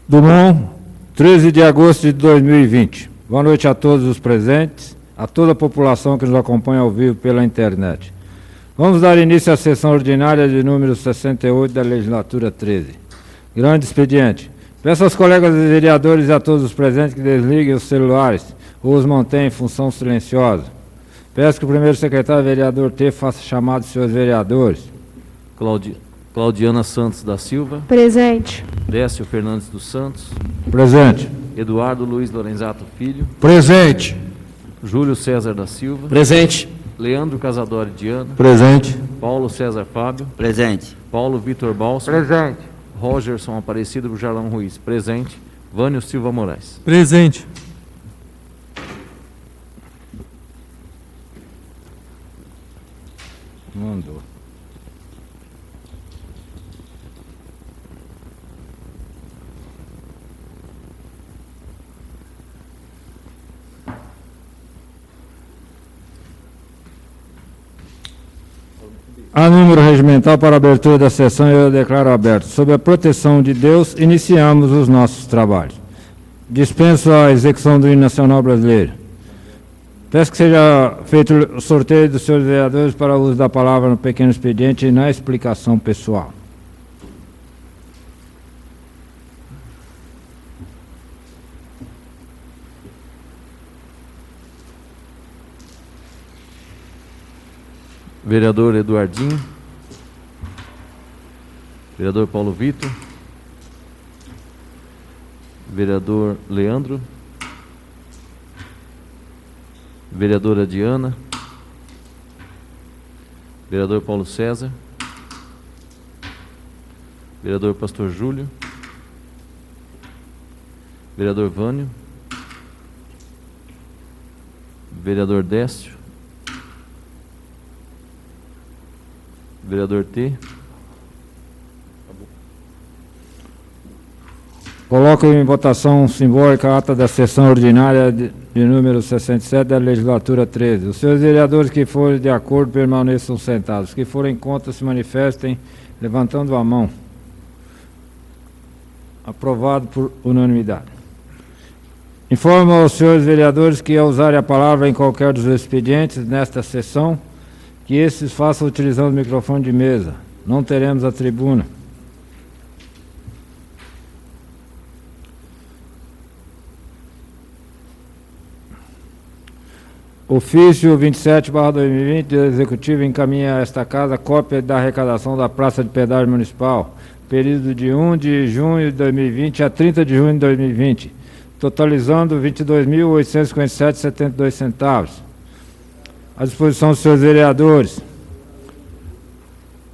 Dumont, 13 de agosto de 2020. Boa noite a todos os presentes, a toda a população que nos acompanha ao vivo pela internet. Vamos dar início à sessão ordinária de número 68 da legislatura 13. Grande expediente. Peço aos colegas vereadores e a todos os presentes que desliguem os celulares ou os mantenham em função silenciosa. Peço que o primeiro secretário vereador T faça chamado de seus vereadores. Claudiana Santos da Silva. Presente. Décio Fernandes dos Santos. Presente. Eduardo Luiz Lorenzato Filho. Presente. Júlio César da Silva. Presente. Leandro Casadori Diana. Presente. Paulo César Fábio. Presente. Paulo Vitor Balso. Presente. Rogerson Aparecido Bujarlão Ruiz. Presente. Vânio Silva Moraes. Presente. Mandou. Há número regimental para a abertura da sessão e eu declaro aberto. Sob a proteção de Deus, iniciamos os nossos trabalhos. Dispenso a execução do hino nacional brasileiro. Peço que seja feito o sorteio dos senhores vereadores para o uso da palavra no pequeno expediente e na explicação pessoal. Vereador Eduardinho. Vereador Paulo Vitor. Vereador Leandro. Vereadora Diana. Vereador Paulo César. Vereador Pastor Júlio. Vereador Vânio. Vereador Décio. Vereador T. Coloco em votação simbólica a ata da sessão ordinária de número 67 da legislatura 13. Os senhores vereadores que forem de acordo permaneçam sentados. Os que forem contra se manifestem levantando a mão. Aprovado por unanimidade. Informo aos senhores vereadores que, ao usarem a palavra em qualquer dos expedientes nesta sessão, que esses façam utilizando o microfone de mesa. Não teremos a tribuna. Ofício 27/2020 do Executivo encaminha a esta casa cópia da arrecadação da Praça de Pedágio Municipal, período de 1 de junho de 2020 a 30 de junho de 2020, totalizando R$ 22.857,72. À disposição dos senhores vereadores.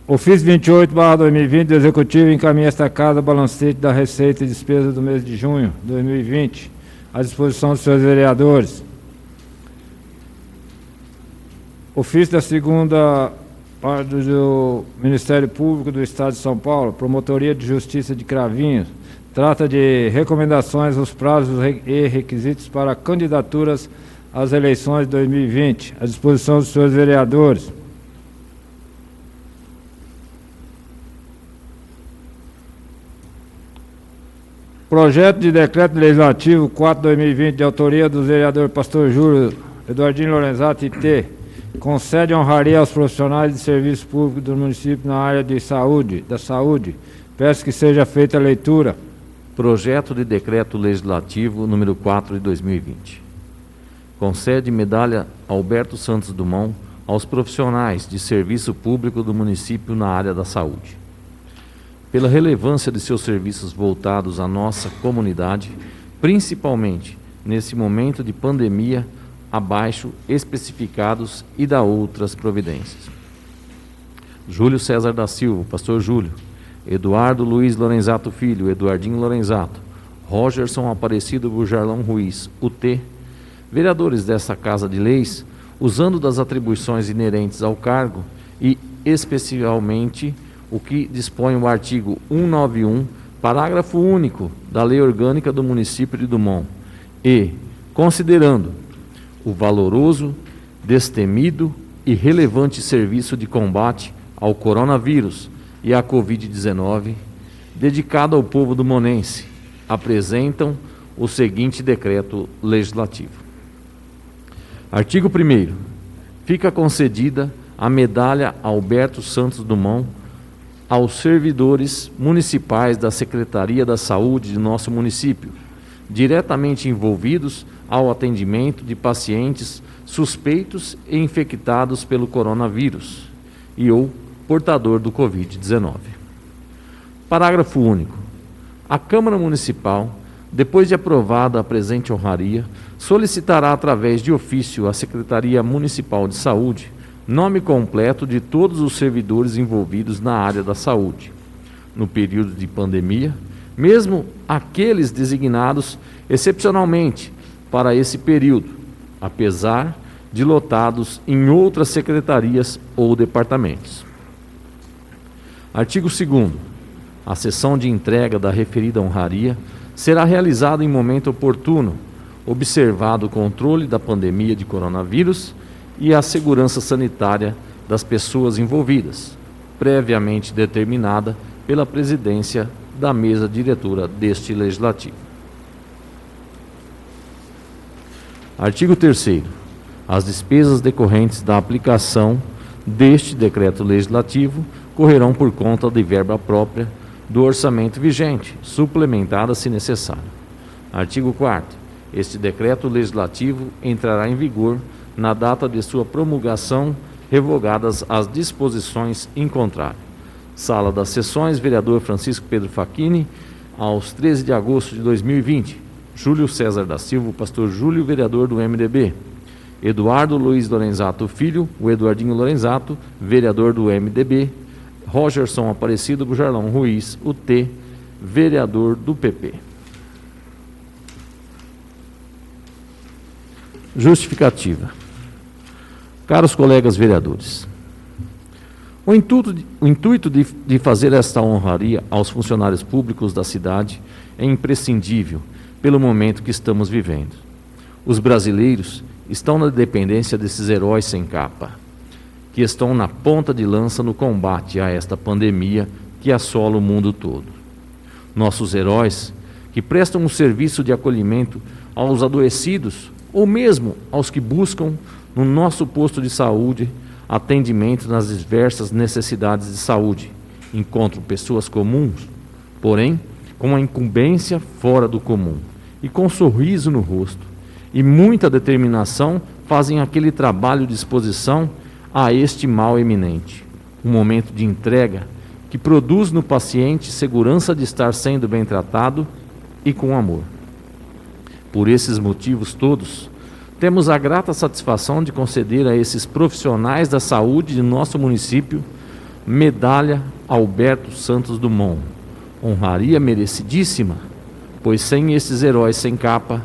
Ofício 28/2020 do Executivo encaminha esta casa balancete da receita e despesa do mês de junho de 2020. À disposição dos senhores vereadores. Ofício da segunda parte do Ministério Público do Estado de São Paulo, Promotoria de Justiça de Cravinhos, trata de recomendações aos prazos e requisitos para candidaturas às eleições de 2020, à disposição dos senhores vereadores. Projeto de Decreto Legislativo 4/2020, de autoria do vereador Pastor Júlio, Eduardinho Lorenzato IT, concede honraria aos profissionais de serviço público do município na área da saúde. Peço que seja feita a leitura. Projeto de Decreto Legislativo número 4 de 2020. Concede medalha Alberto Santos Dumont aos profissionais de serviço público do município na área da saúde. Pela relevância de seus serviços voltados à nossa comunidade, principalmente nesse momento de pandemia, abaixo especificados e da outras providências. Júlio César da Silva, Pastor Júlio. Eduardo Luiz Lorenzato Filho, Eduardinho Lorenzato. Rogerson Aparecido Bujarlão Ruiz, UT. Vereadores desta Casa de Leis, usando das atribuições inerentes ao cargo e especialmente o que dispõe o artigo 191, parágrafo único da Lei Orgânica do Município de Dumont, e, considerando o valoroso, destemido e relevante serviço de combate ao coronavírus e à Covid-19, dedicado ao povo dumonense, apresentam o seguinte decreto legislativo. Artigo 1º. Fica concedida a medalha Alberto Santos Dumont aos servidores municipais da Secretaria da Saúde de nosso município, diretamente envolvidos ao atendimento de pacientes suspeitos e infectados pelo coronavírus e ou portador do Covid-19. Parágrafo único. A Câmara Municipal, depois de aprovada a presente honraria, solicitará através de ofício à Secretaria Municipal de Saúde nome completo de todos os servidores envolvidos na área da saúde, no período de pandemia, mesmo aqueles designados excepcionalmente para esse período, apesar de lotados em outras secretarias ou departamentos. Artigo 2º. A sessão de entrega da referida honraria será realizada em momento oportuno, observado o controle da pandemia de coronavírus e a segurança sanitária das pessoas envolvidas, previamente determinada pela presidência da mesa diretora deste legislativo. Artigo 3º. As despesas decorrentes da aplicação deste decreto legislativo correrão por conta de verba própria do orçamento vigente, suplementada se necessário. Artigo 4º. Este decreto legislativo entrará em vigor na data de sua promulgação, revogadas as disposições em contrário. Sala das Sessões, vereador Francisco Pedro Facchini, aos 13 de agosto de 2020. Júlio César da Silva, pastor Júlio, vereador do MDB. Eduardo Luiz Lorenzato Filho, o Eduardinho Lorenzato, vereador do MDB. Rogerson Aparecido Bujarlão Ruiz, o T, vereador do PP. Justificativa. Caros colegas vereadores, o intuito de fazer esta honraria aos funcionários públicos da cidade é imprescindível pelo momento que estamos vivendo. Os brasileiros estão na dependência desses heróis sem capa, que estão na ponta de lança no combate a esta pandemia que assola o mundo todo. Nossos heróis, que prestam um serviço de acolhimento aos adoecidos ou mesmo aos que buscam no nosso posto de saúde atendimento nas diversas necessidades de saúde, encontram pessoas comuns, porém com uma incumbência fora do comum e com um sorriso no rosto e muita determinação fazem aquele trabalho de exposição a este mal eminente, um momento de entrega que produz no paciente segurança de estar sendo bem tratado e com amor. Por esses motivos todos, temos a grata satisfação de conceder a esses profissionais da saúde de nosso município medalha Alberto Santos Dumont, honraria merecidíssima, pois sem esses heróis sem capa,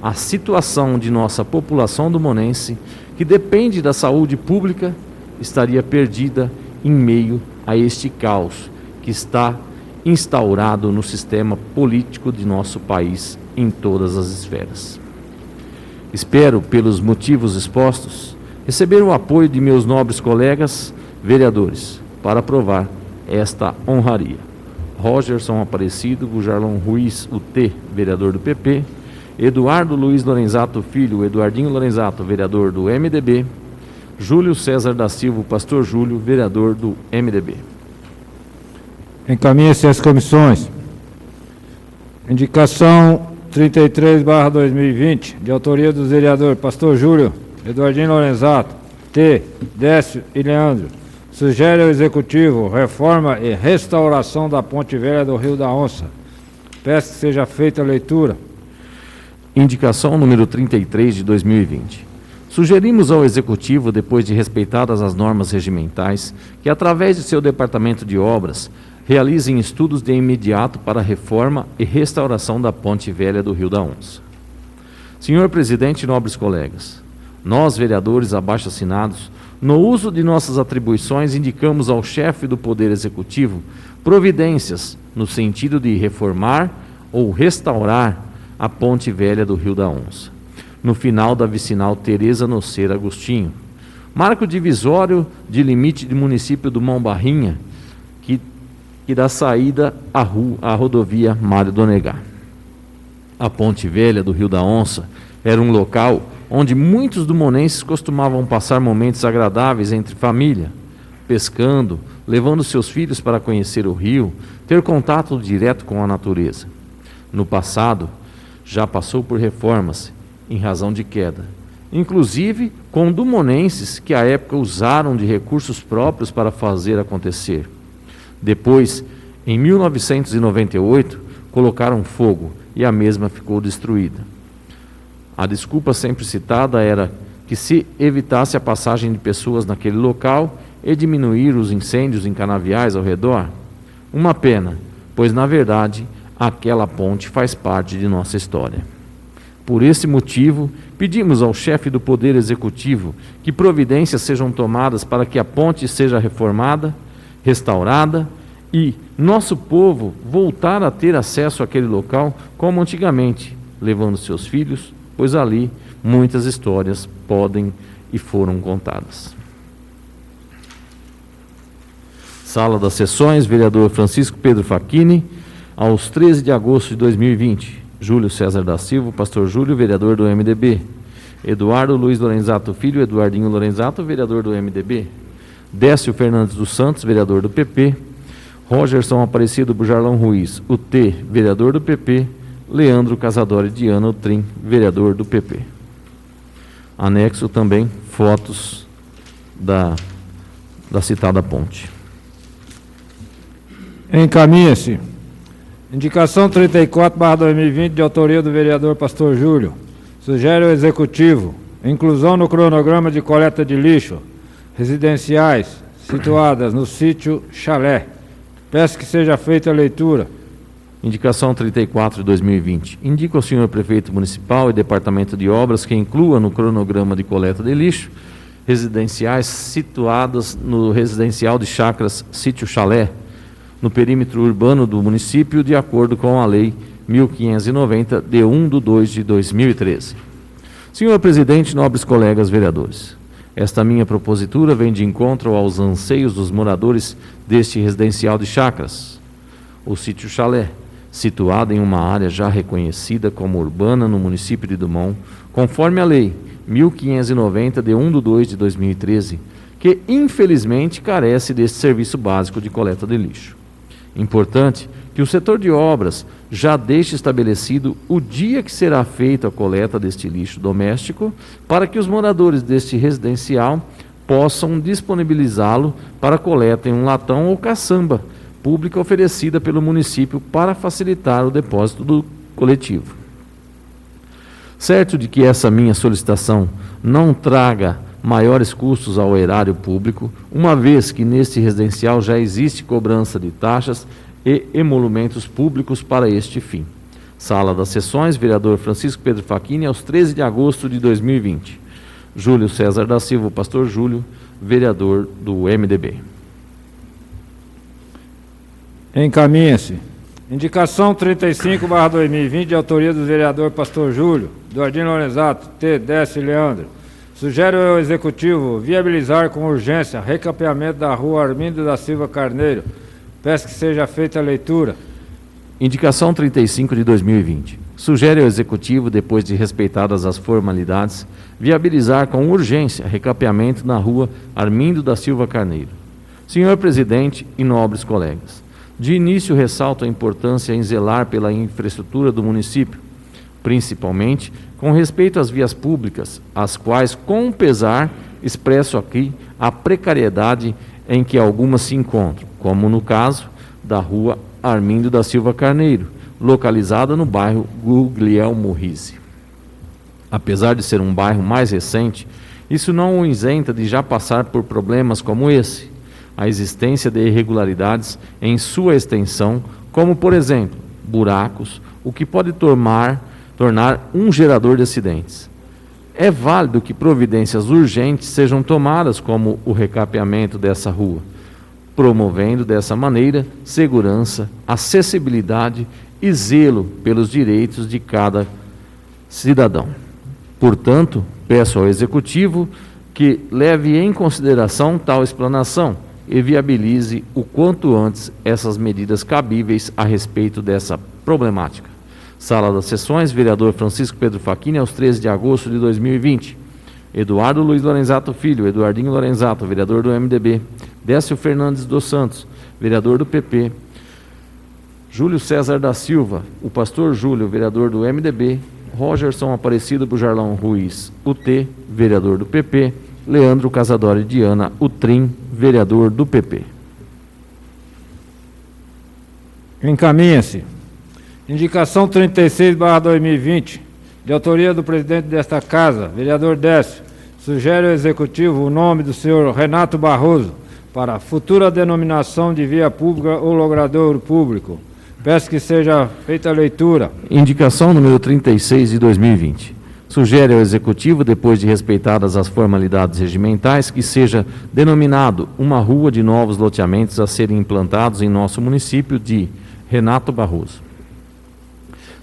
a situação de nossa população dumonense, que depende da saúde pública, estaria perdida em meio a este caos que está instaurado no sistema político de nosso país em todas as esferas. Espero, pelos motivos expostos, receber o apoio de meus nobres colegas vereadores para aprovar esta honraria. Rogerson Aparecido Bujarlão Ruiz, o T, vereador do PP. Eduardo Luiz Lorenzato Filho, Eduardinho Lorenzato, vereador do MDB. Júlio César da Silva, pastor Júlio, vereador do MDB. Encaminha-se às comissões. Indicação 33/2020, de autoria dos vereadores Pastor Júlio, Eduardinho Lorenzato, T, Décio e Leandro. Sugere ao Executivo reforma e restauração da Ponte Velha do Rio da Onça. Peço que seja feita a leitura. Indicação número 33 de 2020. Sugerimos ao Executivo, depois de respeitadas as normas regimentais, que através de seu Departamento de Obras, realizem estudos de imediato para a reforma e restauração da Ponte Velha do Rio da Onça. Senhor Presidente e nobres colegas, nós, vereadores abaixo-assinados, no uso de nossas atribuições, indicamos ao chefe do Poder Executivo providências no sentido de reformar ou restaurar a Ponte Velha do Rio da Onça, no final da vicinal Tereza Noceira Agostinho, marco divisório de limite do município do Mão Barrinha, que dá saída à rodovia Mário Donegá. A Ponte Velha do Rio da Onça era um local onde muitos dumonenses costumavam passar momentos agradáveis entre família, pescando, levando seus filhos para conhecer o rio, ter contato direto com a natureza. No passado, já passou por reformas em razão de queda, inclusive com dumonenses que à época usaram de recursos próprios para fazer acontecer. Depois, em 1998, colocaram fogo e a mesma ficou destruída. A desculpa sempre citada era que se evitasse a passagem de pessoas naquele local e diminuir os incêndios em canaviais ao redor. Uma pena, pois na verdade aquela ponte faz parte de nossa história. Por esse motivo, pedimos ao chefe do Poder Executivo que providências sejam tomadas para que a ponte seja reformada, restaurada e nosso povo voltar a ter acesso àquele local como antigamente, levando seus filhos, pois ali muitas histórias podem e foram contadas. Sala das Sessões, vereador Francisco Pedro Facchini, aos 13 de agosto de 2020. Júlio César da Silva, pastor Júlio, vereador do MDB. Eduardo Luiz Lorenzato Filho, Eduardinho Lorenzato, vereador do MDB. Décio Fernandes dos Santos, vereador do PP. Rogerson Aparecido Bujarlão Ruiz, UT, vereador do PP. Leandro Casadori Diana Utrim, vereador do PP. Anexo também fotos da citada ponte. Encaminha-se. Indicação 34/2020, de autoria do vereador Pastor Júlio. Sugere ao Executivo inclusão no cronograma de coleta de lixo residenciais situadas no sítio Chalé. Peço que seja feita a leitura. Indicação 34 de 2020. Indica ao senhor Prefeito Municipal e Departamento de Obras que inclua no cronograma de coleta de lixo residenciais situadas no residencial de Chácaras Sítio Chalé, no perímetro urbano do município, de acordo com a Lei 1590, de 1/2/2013. Senhor Presidente, nobres colegas vereadores, esta minha propositura vem de encontro aos anseios dos moradores deste residencial de Chácaras, o Sítio Chalé, situado em uma área já reconhecida como urbana no município de Dumont, conforme a Lei 1590, de 1/2/2013, que infelizmente carece deste serviço básico de coleta de lixo. Importante que o setor de obras já deixe estabelecido o dia que será feita a coleta deste lixo doméstico, para que os moradores deste residencial possam disponibilizá-lo para coleta em um latão ou caçamba pública oferecida pelo município para facilitar o depósito do coletivo. Certo de que essa minha solicitação não traga maiores custos ao erário público, uma vez que neste residencial já existe cobrança de taxas e emolumentos públicos para este fim. Sala das Sessões, vereador Francisco Pedro Facchini, aos 13 de agosto de 2020. Júlio César da Silva, pastor Júlio, vereador do MDB. Encaminha-se. Indicação 35/2020, de autoria do vereador Pastor Júlio, Eduardinho Lorenzato, T. Décio Leandro. Sugere ao Executivo viabilizar com urgência recapeamento da rua Armindo da Silva Carneiro. Peço que seja feita a leitura. Indicação 35 de 2020. Sugere ao Executivo, depois de respeitadas as formalidades, viabilizar com urgência recapeamento na rua Armindo da Silva Carneiro. Senhor Presidente e nobres colegas, de início ressalto a importância em zelar pela infraestrutura do município, principalmente com respeito às vias públicas, as quais, com pesar, expresso aqui a precariedade em que algumas se encontram, como no caso da rua Armindo da Silva Carneiro, localizada no bairro Guglielmo Risi. Apesar de ser um bairro mais recente, isso não o isenta de já passar por problemas como esse, a existência de irregularidades em sua extensão, como, por exemplo, buracos, o que pode tornar um gerador de acidentes. É válido que providências urgentes sejam tomadas, como o recapeamento dessa rua, promovendo dessa maneira segurança, acessibilidade e zelo pelos direitos de cada cidadão. Portanto, peço ao Executivo que leve em consideração tal explanação e viabilize o quanto antes essas medidas cabíveis a respeito dessa problemática. Sala das Sessões, vereador Francisco Pedro Facchini, aos 13 de agosto de 2020. Eduardo Luiz Lorenzato Filho, Eduardinho Lorenzato, vereador do MDB. Décio Fernandes dos Santos, vereador do PP. Júlio César da Silva, o pastor Júlio, vereador do MDB. Rogerson Aparecido Bujarlão Ruiz, UT, vereador do PP. Leandro Casadori Diana, UTRIM, vereador do PP. Encaminha-se. Indicação 36/2020, de autoria do presidente desta Casa, vereador Décio, sugere ao Executivo o nome do senhor Renato Barroso para a futura denominação de via pública ou logradouro público. Peço que seja feita a leitura. Indicação número 36 de 2020. Sugere ao Executivo, depois de respeitadas as formalidades regimentais, que seja denominado uma rua de novos loteamentos a serem implantados em nosso município de Renato Barroso.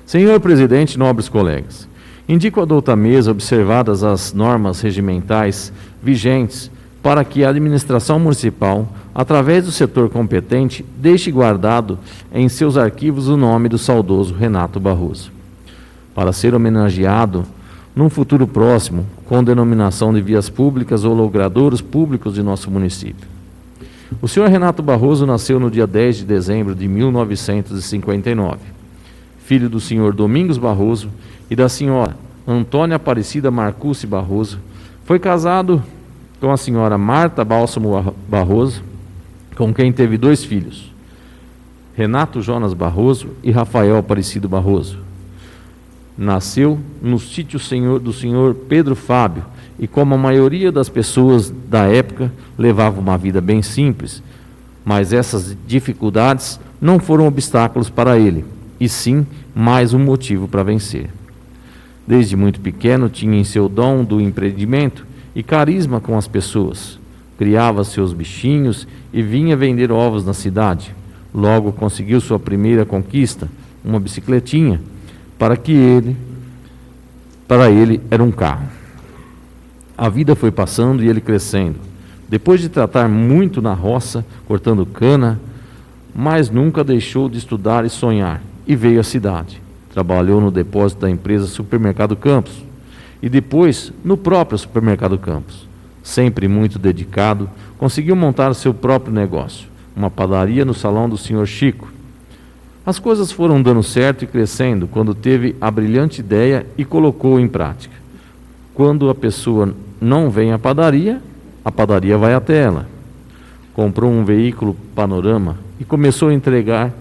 Senhor presidente, nobres colegas, indico à douta mesa, observadas as normas regimentais vigentes, para que a administração municipal, através do setor competente, deixe guardado em seus arquivos o nome do saudoso Renato Barroso, para ser homenageado num futuro próximo, com denominação de vias públicas ou logradouros públicos de nosso município. O senhor Renato Barroso nasceu no dia 10 de dezembro de 1959. Filho do senhor Domingos Barroso e da senhora Antônia Aparecida Marcucci Barroso, foi casado com a senhora Marta Bálsamo Barroso, com quem teve 2 filhos, Renato Jonas Barroso e Rafael Aparecido Barroso. Nasceu no sítio do senhor Pedro Fábio e, como a maioria das pessoas da época, levava uma vida bem simples, mas essas dificuldades não foram obstáculos para ele, e sim mais um motivo para vencer. Desde muito pequeno tinha em seu dom do empreendimento e carisma com as pessoas. Criava seus bichinhos e vinha vender ovos na cidade. Logo conseguiu sua primeira conquista, uma bicicletinha, para ele era um carro. A vida foi passando e ele crescendo. Depois de tratar muito na roça, cortando cana, mas nunca deixou de estudar e sonhar. E veio à cidade. Trabalhou no depósito da empresa Supermercado Campos e depois no próprio Supermercado Campos. Sempre muito dedicado, conseguiu montar seu próprio negócio, uma padaria no salão do senhor Chico. As coisas foram dando certo e crescendo quando teve a brilhante ideia e colocou em prática. Quando a pessoa não vem à padaria, a padaria vai até ela. Comprou um veículo Panorama e começou a entregar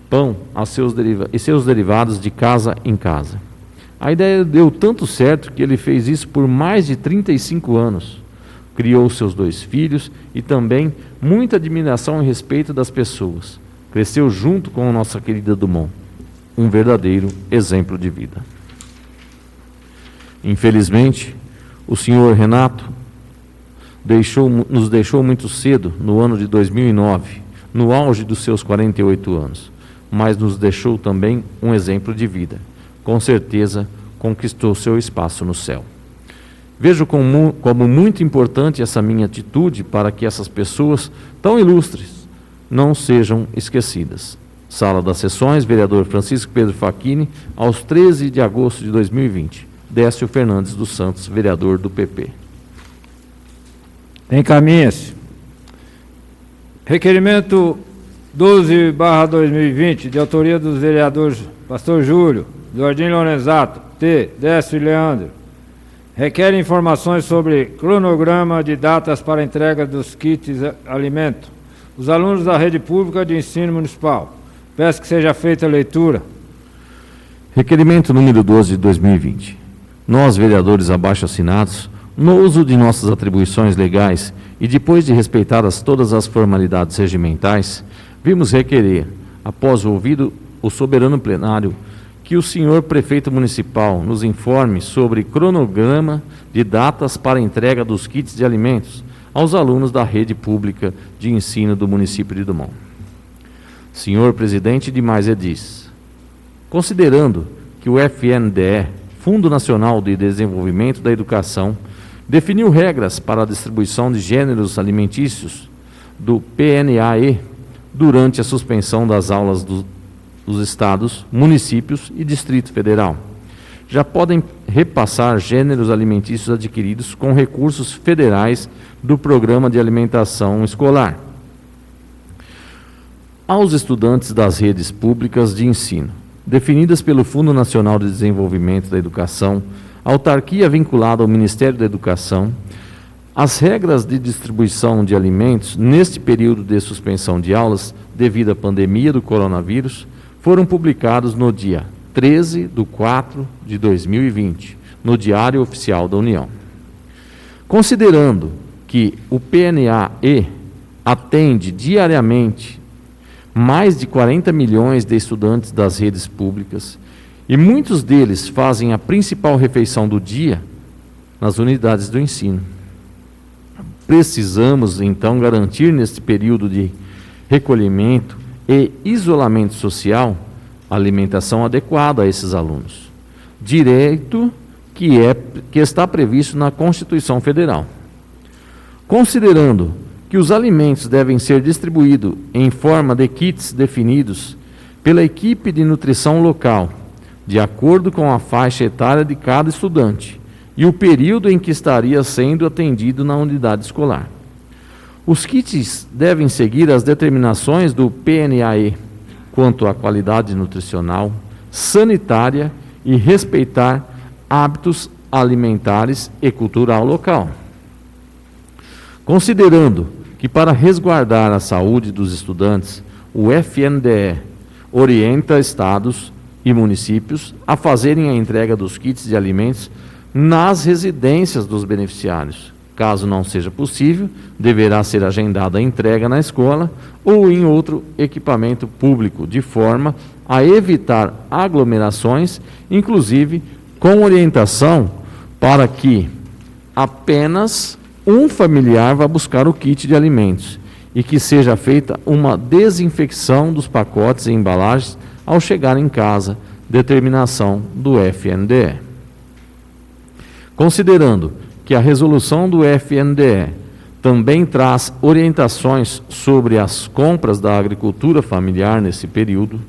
pão a seus derivados de casa em casa. A ideia deu tanto certo que ele fez isso por mais de 35 anos. Criou seus 2 filhos e também muita admiração e respeito das pessoas. Cresceu junto com a nossa querida Dumont. Um verdadeiro exemplo de vida. Infelizmente, o senhor Renato nos deixou muito cedo, no ano de 2009, no auge dos seus 48 anos. Mas nos deixou também um exemplo de vida. Com certeza, conquistou seu espaço no céu. Vejo como muito importante essa minha atitude para que essas pessoas tão ilustres não sejam esquecidas. Sala das Sessões, vereador Francisco Pedro Facchini, aos 13 de agosto de 2020. Décio Fernandes dos Santos, vereador do PP. Encaminha-se. Requerimento 12/2020, de autoria dos vereadores Pastor Júlio, Eduardinho Lorenzato, T, Décio e Leandro. Requer informações sobre cronograma de datas para entrega dos kits alimento. Os alunos da rede pública de ensino municipal. Peço que seja feita a leitura. Requerimento número 12 de 2020. Nós, vereadores abaixo assinados, no uso de nossas atribuições legais e depois de respeitadas todas as formalidades regimentais, vimos requerer, após ouvido o soberano plenário, que o senhor prefeito municipal nos informe sobre cronograma de datas para entrega dos kits de alimentos aos alunos da rede pública de ensino do município de Dumont. Senhor presidente Dimais Edis, considerando que o FNDE, Fundo Nacional de Desenvolvimento da Educação, definiu regras para a distribuição de gêneros alimentícios do PNAE durante a suspensão das aulas dos estados, municípios e Distrito Federal. Já podem repassar gêneros alimentícios adquiridos com recursos federais do Programa de Alimentação Escolar aos estudantes das redes públicas de ensino, definidas pelo Fundo Nacional de Desenvolvimento da Educação, autarquia vinculada ao Ministério da Educação. As regras de distribuição de alimentos neste período de suspensão de aulas devido à pandemia do coronavírus foram publicados no dia 13/4/2020, no Diário Oficial da União. Considerando que o PNAE atende diariamente mais de 40 milhões de estudantes das redes públicas e muitos deles fazem a principal refeição do dia nas unidades do ensino, precisamos, então, garantir neste período de recolhimento e isolamento social a alimentação adequada a esses alunos, direito que está previsto na Constituição Federal. Considerando que os alimentos devem ser distribuídos em forma de kits definidos pela equipe de nutrição local, de acordo com a faixa etária de cada estudante e o período em que estaria sendo atendido na unidade escolar. Os kits devem seguir as determinações do PNAE quanto à qualidade nutricional, sanitária e respeitar hábitos alimentares e cultural local. Considerando que para resguardar a saúde dos estudantes, o FNDE orienta estados e municípios a fazerem a entrega dos kits de alimentos nas residências dos beneficiários. Caso não seja possível, deverá ser agendada a entrega na escola ou em outro equipamento público, de forma a evitar aglomerações, inclusive com orientação para que apenas um familiar vá buscar o kit de alimentos e que seja feita uma desinfecção dos pacotes e embalagens ao chegar em casa, determinação do FNDE. Considerando que a resolução do FNDE também traz orientações sobre as compras da agricultura familiar nesse período,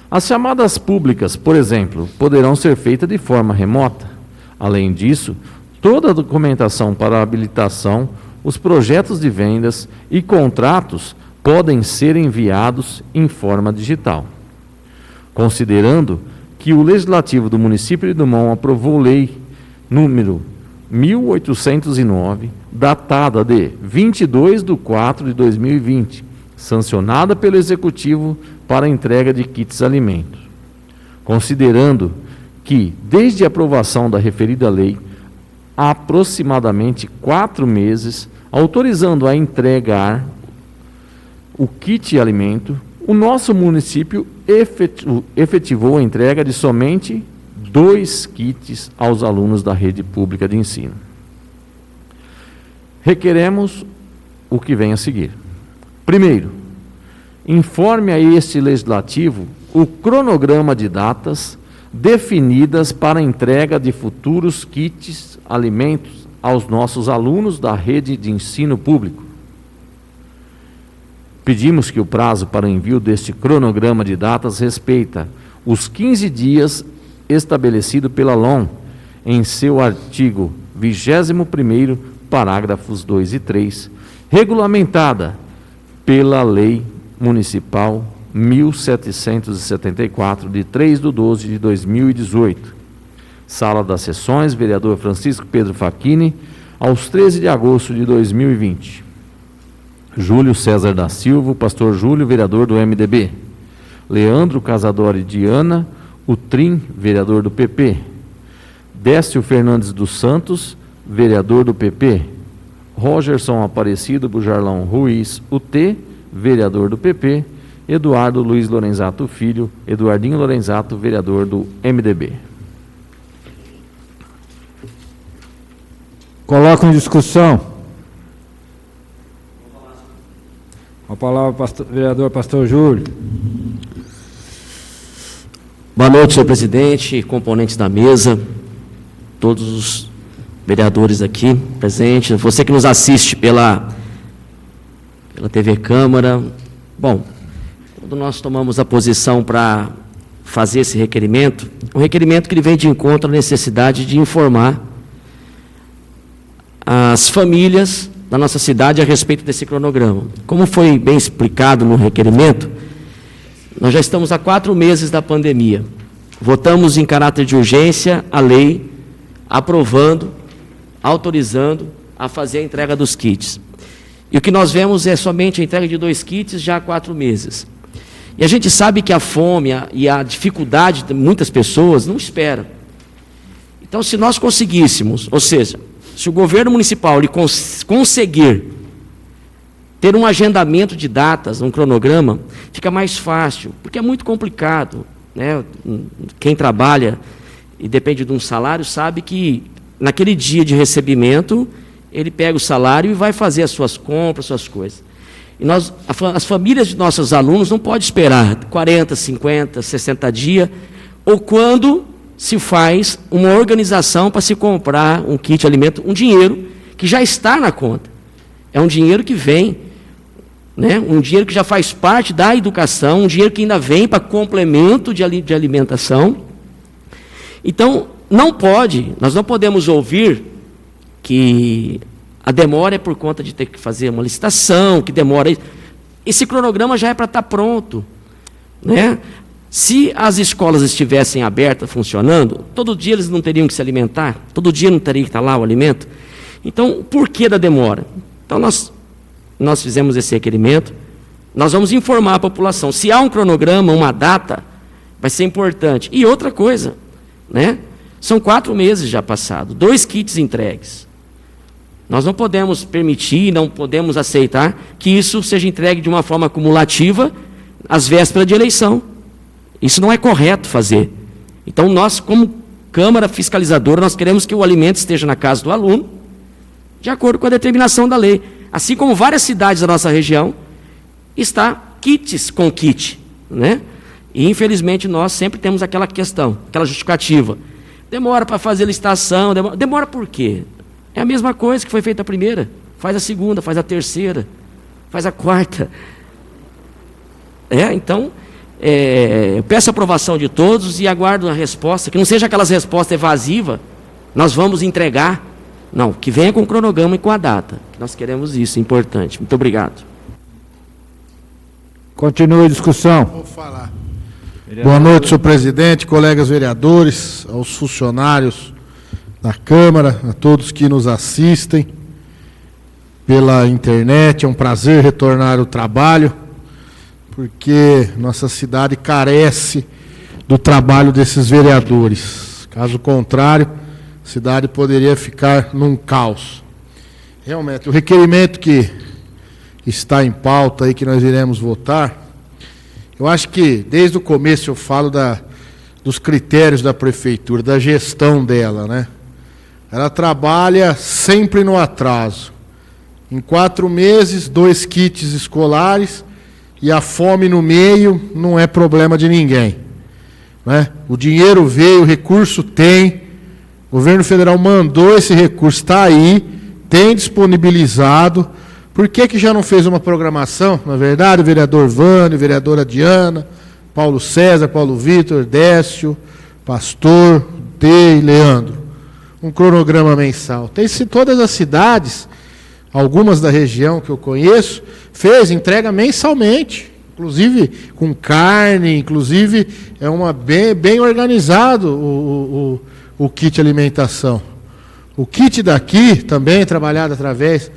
as chamadas públicas, por exemplo, poderão ser feitas de forma remota. Além disso, toda a documentação para a habilitação, os projetos de vendas e contratos podem ser enviados em forma digital. Considerando que o Legislativo do município de Dumont aprovou lei número 1809, datada de 22/4/2020, sancionada pelo Executivo para a entrega de kits alimentos. Considerando que, desde a aprovação da referida lei, há aproximadamente 4 meses, autorizando a entregar o kit alimento, o nosso município efetivou a entrega de somente 2 kits aos alunos da rede pública de ensino. Requeremos o que vem a seguir. Primeiro, informe a este Legislativo o cronograma de datas definidas para a entrega de futuros kits alimentos aos nossos alunos da rede de ensino público. Pedimos que o prazo para o envio deste cronograma de datas respeita os 15 dias estabelecido pela LOM em seu artigo 21º, parágrafos 2 e 3, regulamentada pela Lei Municipal 1774, de 3/12/2018. Sala das Sessões, vereador Francisco Pedro Facchini, aos 13 de agosto de 2020. Júlio César da Silva, pastor Júlio, vereador do MDB. Leandro Casadori Diana, Utrim, vereador do PP. Décio Fernandes dos Santos, vereador do PP. Rogerson Aparecido Bujarlão Ruiz, UT, vereador do PP. Eduardo Luiz Lorenzato Filho, Eduardinho Lorenzato, vereador do MDB. Coloco em discussão. Com a palavra, vereador Pastor Júlio. Boa noite, senhor presidente, componentes da mesa, todos os vereadores aqui presentes, você que nos assiste pela TV Câmara. Bom, quando nós tomamos a posição para fazer esse requerimento, um requerimento que ele vem de encontro à necessidade de informar as famílias da nossa cidade a respeito desse cronograma. Como foi bem explicado no requerimento, nós já estamos há 4 meses da pandemia. Votamos em caráter de urgência a lei, aprovando, autorizando a fazer a entrega dos kits. E o que nós vemos é somente a entrega de 2 kits já há 4 meses. E a gente sabe que a fome e a dificuldade de muitas pessoas não esperam. Então, se nós conseguíssemos, ou seja, se o governo municipal ele conseguir ter um agendamento de datas, um cronograma, fica mais fácil, porque é muito complicado, né? Quem trabalha e depende de um salário sabe que naquele dia de recebimento ele pega o salário e vai fazer as suas compras, suas coisas. E as famílias de nossos alunos não podem esperar 40, 50, 60 dias, ou quando se faz uma organização para se comprar um kit de alimento, um dinheiro que já está na conta. É um dinheiro que vem, né? Um dinheiro que já faz parte da educação, um dinheiro que ainda vem para complemento de alimentação. Então, nós não podemos ouvir que a demora é por conta de ter que fazer uma licitação, que demora. Esse cronograma já é para estar pronto, né? Se as escolas estivessem abertas, funcionando, todo dia eles não teriam que se alimentar, todo dia não teria que estar lá o alimento. Então, o porquê da demora? Então, nós fizemos esse requerimento, nós vamos informar a população. Se há um cronograma, uma data, vai ser importante. E outra coisa, né? São 4 meses já passados, 2 kits entregues. Nós não podemos permitir, não podemos aceitar que isso seja entregue de uma forma acumulativa às vésperas de eleição. Isso não é correto fazer. Então, nós, como Câmara Fiscalizadora, nós queremos que o alimento esteja na casa do aluno, de acordo com a determinação da lei. Assim como várias cidades da nossa região, está kits com kit, né? E, infelizmente, nós sempre temos aquela questão, aquela justificativa. Demora para fazer licitação, demora por quê? É a mesma coisa que foi feita a primeira. Faz a segunda, faz a terceira, faz a quarta. Então, eu peço a aprovação de todos e aguardo a resposta, que não seja aquelas respostas evasivas, nós vamos entregar. Não, que venha com o cronograma e com a data. Nós queremos isso, importante. Muito obrigado. Continua a discussão. Vou falar. Boa noite, senhor presidente, colegas vereadores, aos funcionários da Câmara, a todos que nos assistem pela internet. É um prazer retornar ao trabalho, porque nossa cidade carece do trabalho desses vereadores. Caso contrário, a cidade poderia ficar num caos. Realmente, o requerimento que está em pauta aí, que nós iremos votar, eu acho que desde o começo eu falo dos critérios da prefeitura, da gestão dela, né? Ela trabalha sempre no atraso. Em 4 meses, 2 kits escolares, e a fome no meio não é problema de ninguém, né? O dinheiro veio, o recurso tem, o governo federal mandou esse recurso, está aí, tem disponibilizado. Por que já não fez uma programação? Na verdade, o vereador Vânio, a vereadora Diana, Paulo César, Paulo Vitor, Décio, Pastor, Dei, Leandro. Um cronograma mensal. Tem todas as cidades, algumas da região que eu conheço, fez entrega mensalmente, inclusive com carne, inclusive é bem organizado o kit alimentação. O kit daqui também é trabalhado através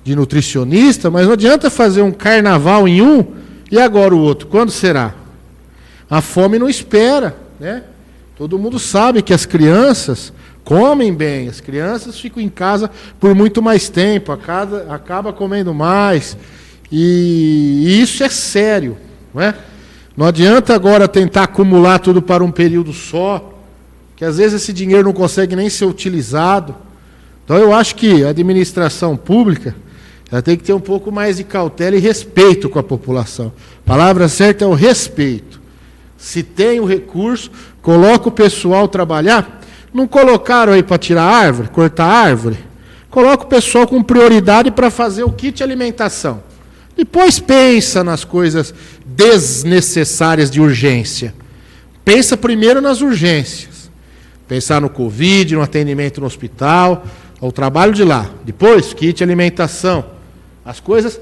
de nutricionista, mas não adianta fazer um carnaval em um e agora o outro. Quando será? A fome não espera, né? Todo mundo sabe que as crianças comem bem, as crianças ficam em casa por muito mais tempo, acaba comendo mais, e isso é sério, não é? Não adianta agora tentar acumular tudo para um período só, que às vezes esse dinheiro não consegue nem ser utilizado. Então eu acho que a administração pública ela tem que ter um pouco mais de cautela e respeito com a população. A palavra certa é o respeito. Se tem o recurso, coloca o pessoal trabalhar. Não colocaram aí para tirar árvore, cortar árvore? Coloca o pessoal com prioridade para fazer o kit alimentação. Depois pensa nas coisas desnecessárias de urgência. pensa primeiro nas urgências. Pensar no Covid, no atendimento no hospital, o trabalho de lá. Depois, kit alimentação. As coisas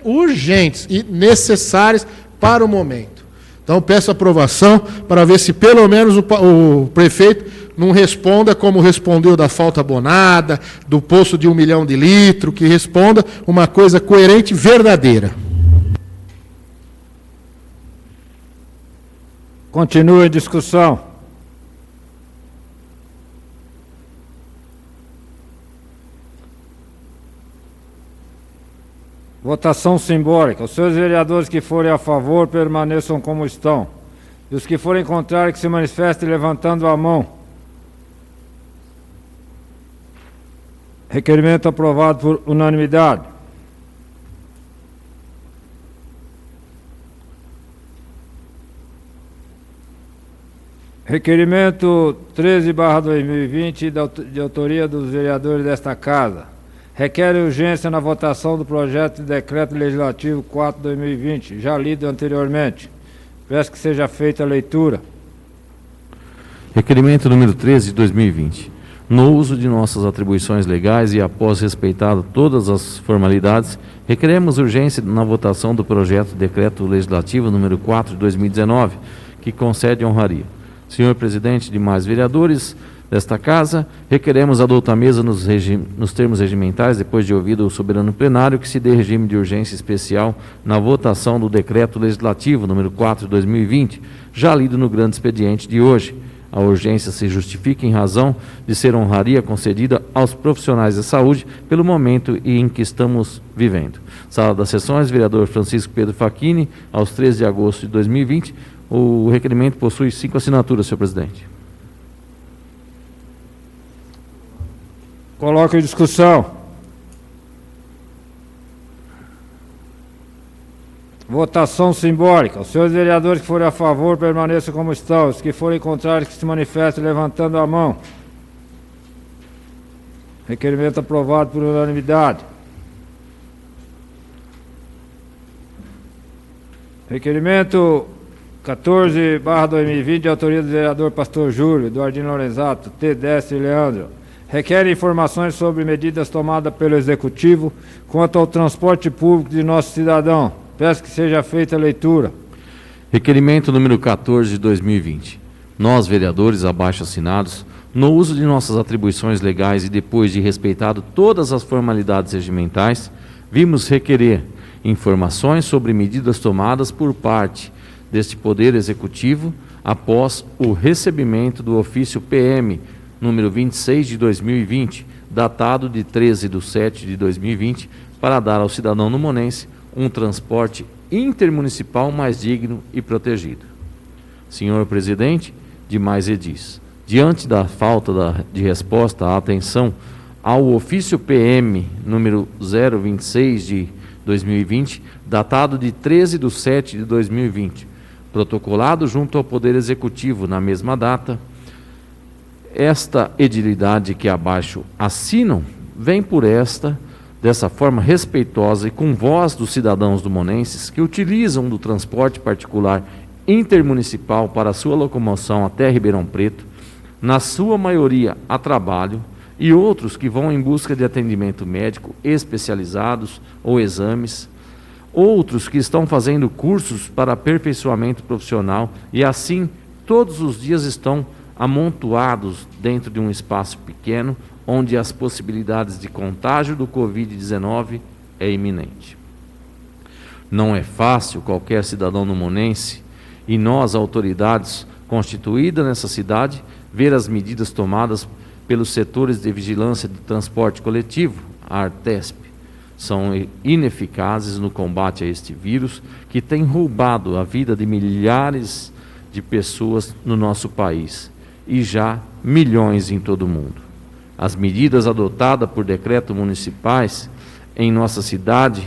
urgentes e necessárias para o momento. Então, peço aprovação para ver se pelo menos o prefeito não responda como respondeu da falta abonada, do poço de 1 milhão de litros, que responda uma coisa coerente e verdadeira. Continua a discussão. Votação simbólica. Os seus vereadores que forem a favor permaneçam como estão. E os que forem contrários que se manifestem levantando a mão. Requerimento aprovado por unanimidade. Requerimento 13/2020, de autoria dos vereadores desta Casa. Requer urgência na votação do projeto de decreto legislativo 4/2020, já lido anteriormente. Peço que seja feita a leitura. Requerimento número 13 de 2020. No uso de nossas atribuições legais e após respeitado todas as formalidades, requeremos urgência na votação do projeto de decreto legislativo número 4 de 2019, que concede honraria. Senhor presidente e demais vereadores desta Casa, requeremos adotar a mesa nos termos regimentais, depois de ouvido o soberano plenário, que se dê regime de urgência especial na votação do decreto legislativo número 4 de 2020, já lido no grande expediente de hoje. A urgência se justifica em razão de ser honraria concedida aos profissionais da saúde pelo momento em que estamos vivendo. Sala das Sessões, vereador Francisco Pedro Facchini, aos 13 de agosto de 2020. O requerimento possui 5 assinaturas, senhor presidente. Coloco em discussão. Votação simbólica. Os senhores vereadores que forem a favor permaneçam como estão. Os que forem contrários que se manifestem levantando a mão. Requerimento aprovado por unanimidade. Requerimento 14/2020, de autoria do vereador Pastor Júlio, Eduardino Lorenzato, T. Leandro. Requer informações sobre medidas tomadas pelo Executivo quanto ao transporte público de nosso cidadão. Peço que seja feita a leitura. Requerimento número 14 de 2020. Nós, vereadores abaixo assinados, no uso de nossas atribuições legais e depois de respeitado todas as formalidades regimentais, vimos requerer informações sobre medidas tomadas por parte deste Poder Executivo após o recebimento do ofício PM número 26 de 2020, datado de 13/7/2020, para dar ao cidadão numonense um transporte intermunicipal mais digno e protegido. Senhor presidente, demais edis, diante da falta de resposta à atenção ao ofício PM número 026 de 2020, datado de 13/7/2020, protocolado junto ao Poder Executivo na mesma data, esta edilidade que abaixo assinam, vem por dessa forma respeitosa e com voz dos cidadãos dumonenses que utilizam do transporte particular intermunicipal para sua locomoção até Ribeirão Preto, na sua maioria a trabalho, e outros que vão em busca de atendimento médico especializados ou exames, outros que estão fazendo cursos para aperfeiçoamento profissional e assim todos os dias estão amontoados dentro de um espaço pequeno, onde as possibilidades de contágio do Covid-19 é iminente. Não é fácil qualquer cidadão numonense e nós, autoridades constituídas nessa cidade, ver as medidas tomadas pelos setores de vigilância de transporte coletivo, a Artesp, são ineficazes no combate a este vírus que tem roubado a vida de milhares de pessoas no nosso país e já milhões em todo o mundo. As medidas adotadas por decreto municipais em nossa cidade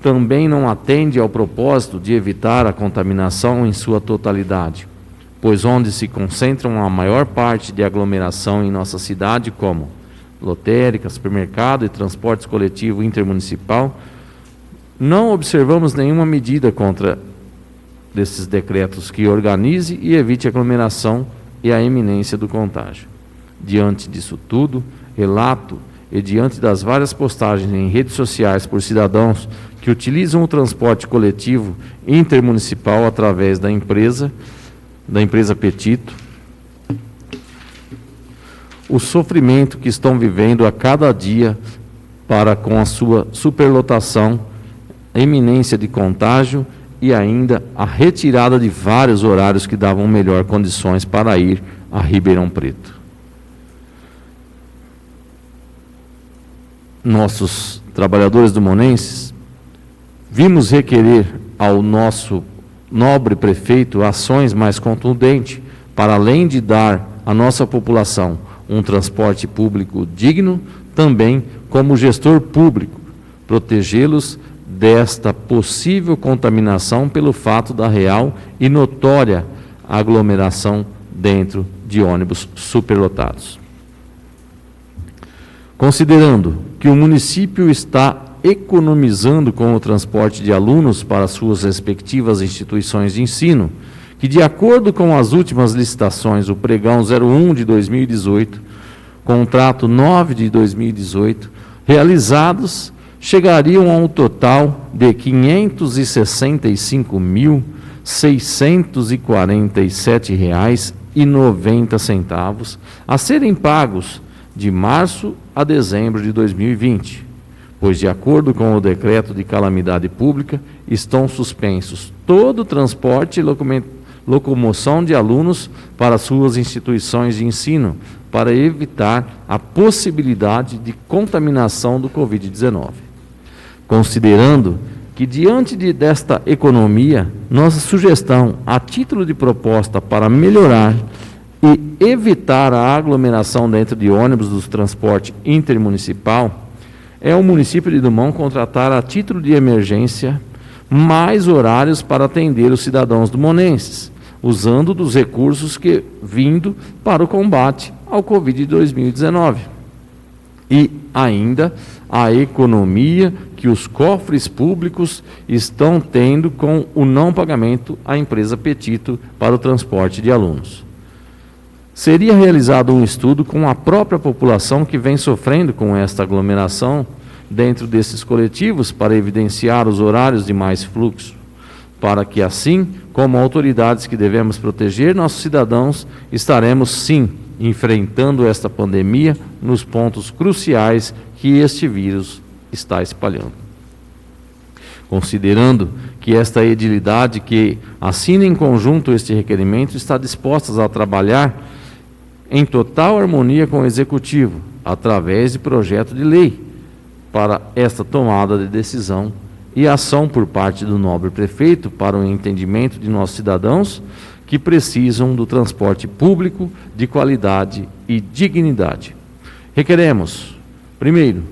também não atendem ao propósito de evitar a contaminação em sua totalidade, pois onde se concentram a maior parte de aglomeração em nossa cidade, como lotérica, supermercado e transportes coletivo intermunicipal, não observamos nenhuma medida contra desses decretos que organize e evite a aglomeração e a iminência do contágio. Diante disso tudo, relato e diante das várias postagens em redes sociais por cidadãos que utilizam o transporte coletivo intermunicipal através da empresa Petito, o sofrimento que estão vivendo a cada dia para com a sua superlotação, a iminência de contágio e ainda a retirada de vários horários que davam melhor condições para ir a Ribeirão Preto. Nossos trabalhadores do Monenses, vimos requerer ao nosso nobre prefeito ações mais contundentes para, além de dar à nossa população um transporte público digno, também, como gestor público, protegê-los desta possível contaminação pelo fato da real e notória aglomeração dentro de ônibus superlotados. Considerando que o município está economizando com o transporte de alunos para suas respectivas instituições de ensino, que, de acordo com as últimas licitações, o pregão 01 de 2018, contrato 9 de 2018, realizados, chegariam a um total de R$ 565.647,90 a serem pagos de março a dezembro de 2020, pois, de acordo com o decreto de calamidade pública, estão suspensos todo o transporte e locomoção de alunos para suas instituições de ensino, para evitar a possibilidade de contaminação do Covid-19. Considerando que, diante desta economia, nossa sugestão, a título de proposta para melhorar e evitar a aglomeração dentro de ônibus do transporte intermunicipal, é o município de Dumont contratar a título de emergência mais horários para atender os cidadãos dumonenses, usando dos recursos que vindo para o combate ao Covid-19. E ainda a economia que os cofres públicos estão tendo com o não pagamento à empresa Petito para o transporte de alunos. Seria realizado um estudo com a própria população que vem sofrendo com esta aglomeração dentro desses coletivos para evidenciar os horários de mais fluxo, para que assim, como autoridades que devemos proteger nossos cidadãos, estaremos sim enfrentando esta pandemia nos pontos cruciais que este vírus está espalhando. Considerando que esta edilidade que assina em conjunto este requerimento está disposta a trabalhar em total harmonia com o Executivo, através de projeto de lei, para esta tomada de decisão e ação por parte do nobre prefeito para o entendimento de nossos cidadãos que precisam do transporte público de qualidade e dignidade. Requeremos, primeiro,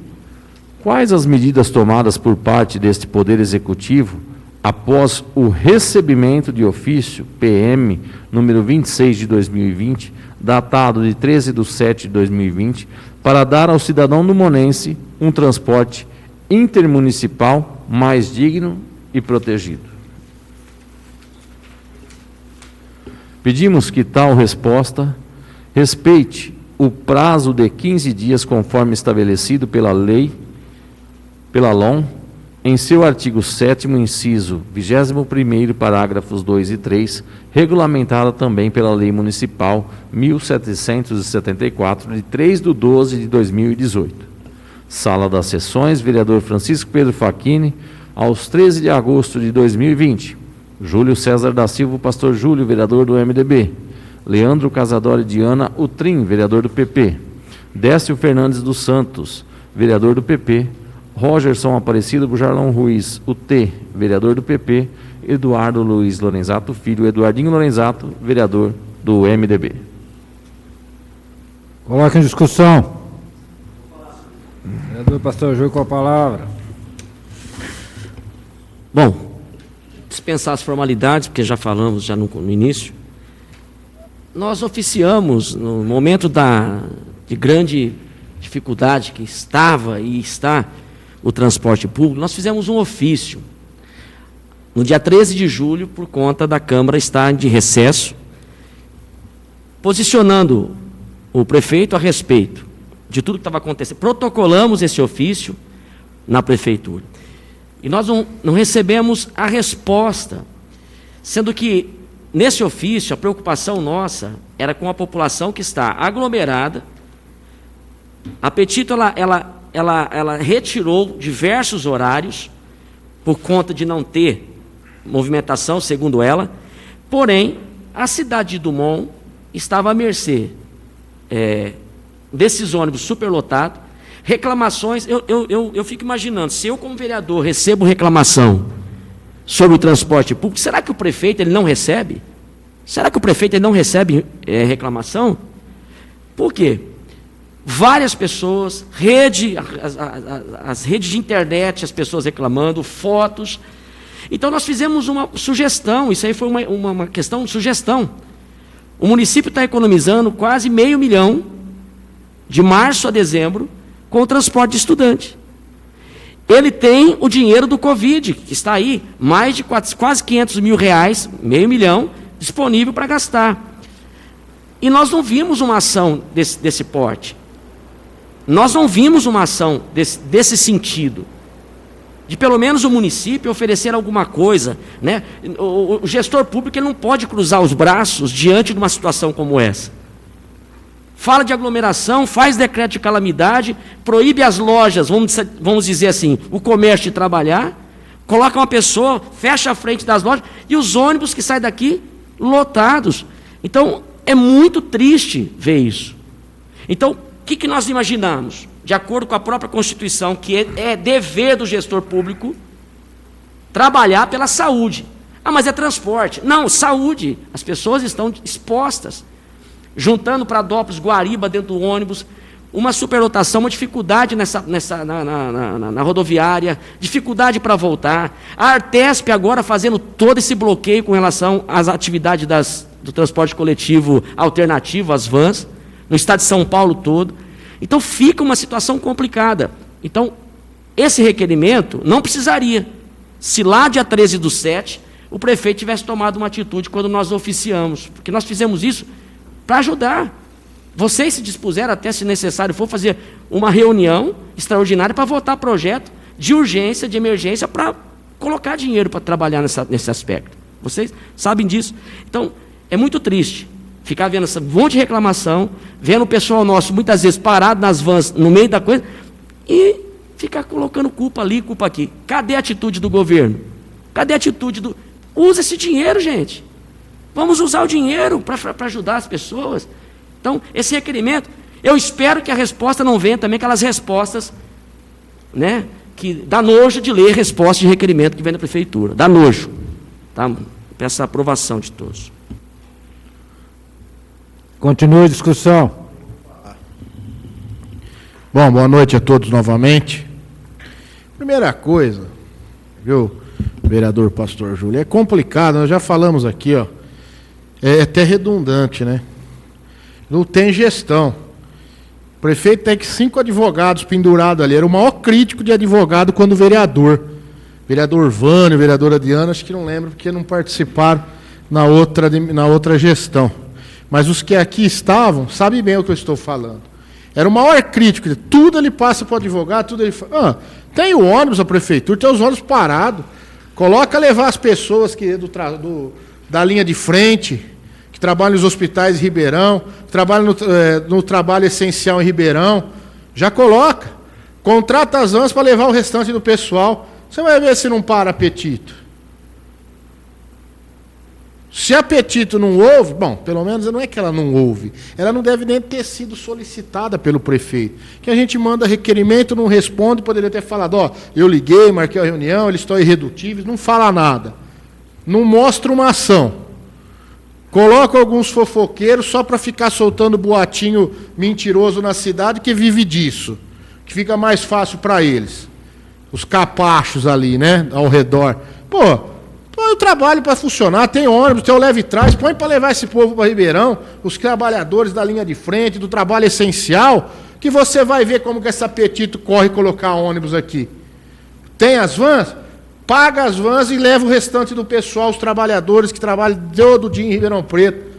quais as medidas tomadas por parte deste Poder Executivo após o recebimento de ofício PM número 26 de 2020, datado de 13/7/2020, para dar ao cidadão dumonense um transporte intermunicipal mais digno e protegido. Pedimos que tal resposta respeite o prazo de 15 dias conforme estabelecido pela lei, pela LOM, em seu artigo 7º, inciso 21º, parágrafos 2 e 3, regulamentada também pela Lei Municipal 1774, de 3/12/2018. Sala das Sessões, vereador Francisco Pedro Facchini, aos 13 de agosto de 2020. Júlio César da Silva, pastor Júlio, vereador do MDB. Leandro Casadori Diana Utrim, vereador do PP. Décio Fernandes dos Santos, vereador do PP. Rogerson Aparecido Bujarlão Ruiz, UT, vereador do PP. Eduardo Luiz Lorenzato Filho, Eduardinho Lorenzato, vereador do MDB. Coloque em discussão. Vereador pastor Júlio com a palavra. Bom, dispensar as formalidades, porque já falamos já no início. Nós oficiamos, no momento de grande dificuldade que estava e está o transporte público, nós fizemos um ofício no dia 13 de julho, por conta da Câmara estar de recesso, posicionando o prefeito a respeito de tudo que estava acontecendo. Protocolamos esse ofício na prefeitura. E nós não recebemos a resposta, sendo que, nesse ofício, a preocupação nossa era com a população que está aglomerada. A Petito, ela retirou diversos horários, por conta de não ter movimentação, segundo ela, porém, a cidade de Dumont estava à mercê desses ônibus superlotados, reclamações. Eu fico imaginando, se eu como vereador recebo reclamação sobre o transporte público, será que o prefeito ele não recebe? Será que o prefeito ele não recebe reclamação? Por quê? Várias pessoas, as redes de internet, as pessoas reclamando, fotos. Então nós fizemos uma sugestão, isso aí foi uma questão de sugestão. O município está economizando quase R$500 milhão, de março a dezembro, com o transporte de estudante. Ele tem o dinheiro do Covid, que está aí, mais de quase R$500 mil, R$500 milhão, disponível para gastar. E nós não vimos uma ação desse porte. Nós não vimos uma ação desse sentido, de pelo menos o município oferecer alguma coisa, né? O gestor público ele não pode cruzar os braços diante de uma situação como essa. Fala de aglomeração, faz decreto de calamidade, proíbe as lojas, vamos dizer assim, o comércio de trabalhar, coloca uma pessoa, fecha a frente das lojas, e os ônibus que saem daqui lotados. Então, é muito triste ver isso. Então, o que nós imaginamos? De acordo com a própria Constituição, que é dever do gestor público trabalhar pela saúde. Ah, mas é transporte. Não, saúde. As pessoas estão expostas. Juntando para Adópolis, Guariba, dentro do ônibus, uma superlotação, uma dificuldade na rodoviária, dificuldade para voltar. A Artesp agora fazendo todo esse bloqueio com relação às atividades do transporte coletivo alternativo, as vans, no estado de São Paulo todo. Então fica uma situação complicada. Então, esse requerimento não precisaria, se lá dia 13/7, o prefeito tivesse tomado uma atitude quando nós oficiamos, porque nós fizemos isso para ajudar. Vocês se dispuseram até, se necessário for, fazer uma reunião extraordinária para votar projeto de urgência, de emergência, para colocar dinheiro para trabalhar nesse aspecto. Vocês sabem disso. Então, é muito triste ficar vendo esse monte de reclamação, vendo o pessoal nosso, muitas vezes, parado nas vans, no meio da coisa, e ficar colocando culpa ali, culpa aqui. Cadê a atitude do governo? Cadê a atitude do... Usa esse dinheiro, gente. Vamos usar o dinheiro para ajudar as pessoas. Então, esse requerimento, eu espero que a resposta não venha também aquelas respostas, né, que dá nojo de ler resposta de requerimento que vem da prefeitura. Dá nojo. Tá? Peço a aprovação de todos. Continua a discussão. Bom, boa noite a todos novamente. Primeira coisa, viu, vereador Pastor Júlio, é complicado, nós já falamos aqui, ó, é até redundante, né? Não tem gestão. O prefeito tem 5 advogados pendurados ali, era o maior crítico de advogado quando vereador. Vereador Vânio, vereadora Diana, acho que não lembro, porque não participaram na outra gestão. Mas os que aqui estavam, sabem bem o que eu estou falando. Era o maior crítico, tudo ele passa para o advogado, tudo ele fala. Tem o ônibus, a prefeitura, tem os ônibus parados. Coloca levar as pessoas que da linha de frente, que trabalham nos hospitais em Ribeirão, que trabalham no trabalho essencial em Ribeirão. Já coloca. Contrata as vans para levar o restante do pessoal. Você vai ver se não para apetito. Se apetito não ouve, bom, pelo menos não é que ela não ouve, ela não deve nem ter sido solicitada pelo prefeito. Que a gente manda requerimento, não responde, poderia ter falado, ó, eu liguei, marquei a reunião, eles estão irredutíveis, não fala nada. Não mostra uma ação. Coloca alguns fofoqueiros só para ficar soltando boatinho mentiroso na cidade que vive disso, que fica mais fácil para eles. Os capachos ali, né, ao redor. Pô, põe o trabalho para funcionar, tem ônibus, tem o leve trás, põe para levar esse povo para Ribeirão, os trabalhadores da linha de frente, do trabalho essencial, que você vai ver como que esse apetite corre colocar ônibus aqui. Tem as vans? paga as vans e leva o restante do pessoal, os trabalhadores que trabalham todo dia em Ribeirão Preto.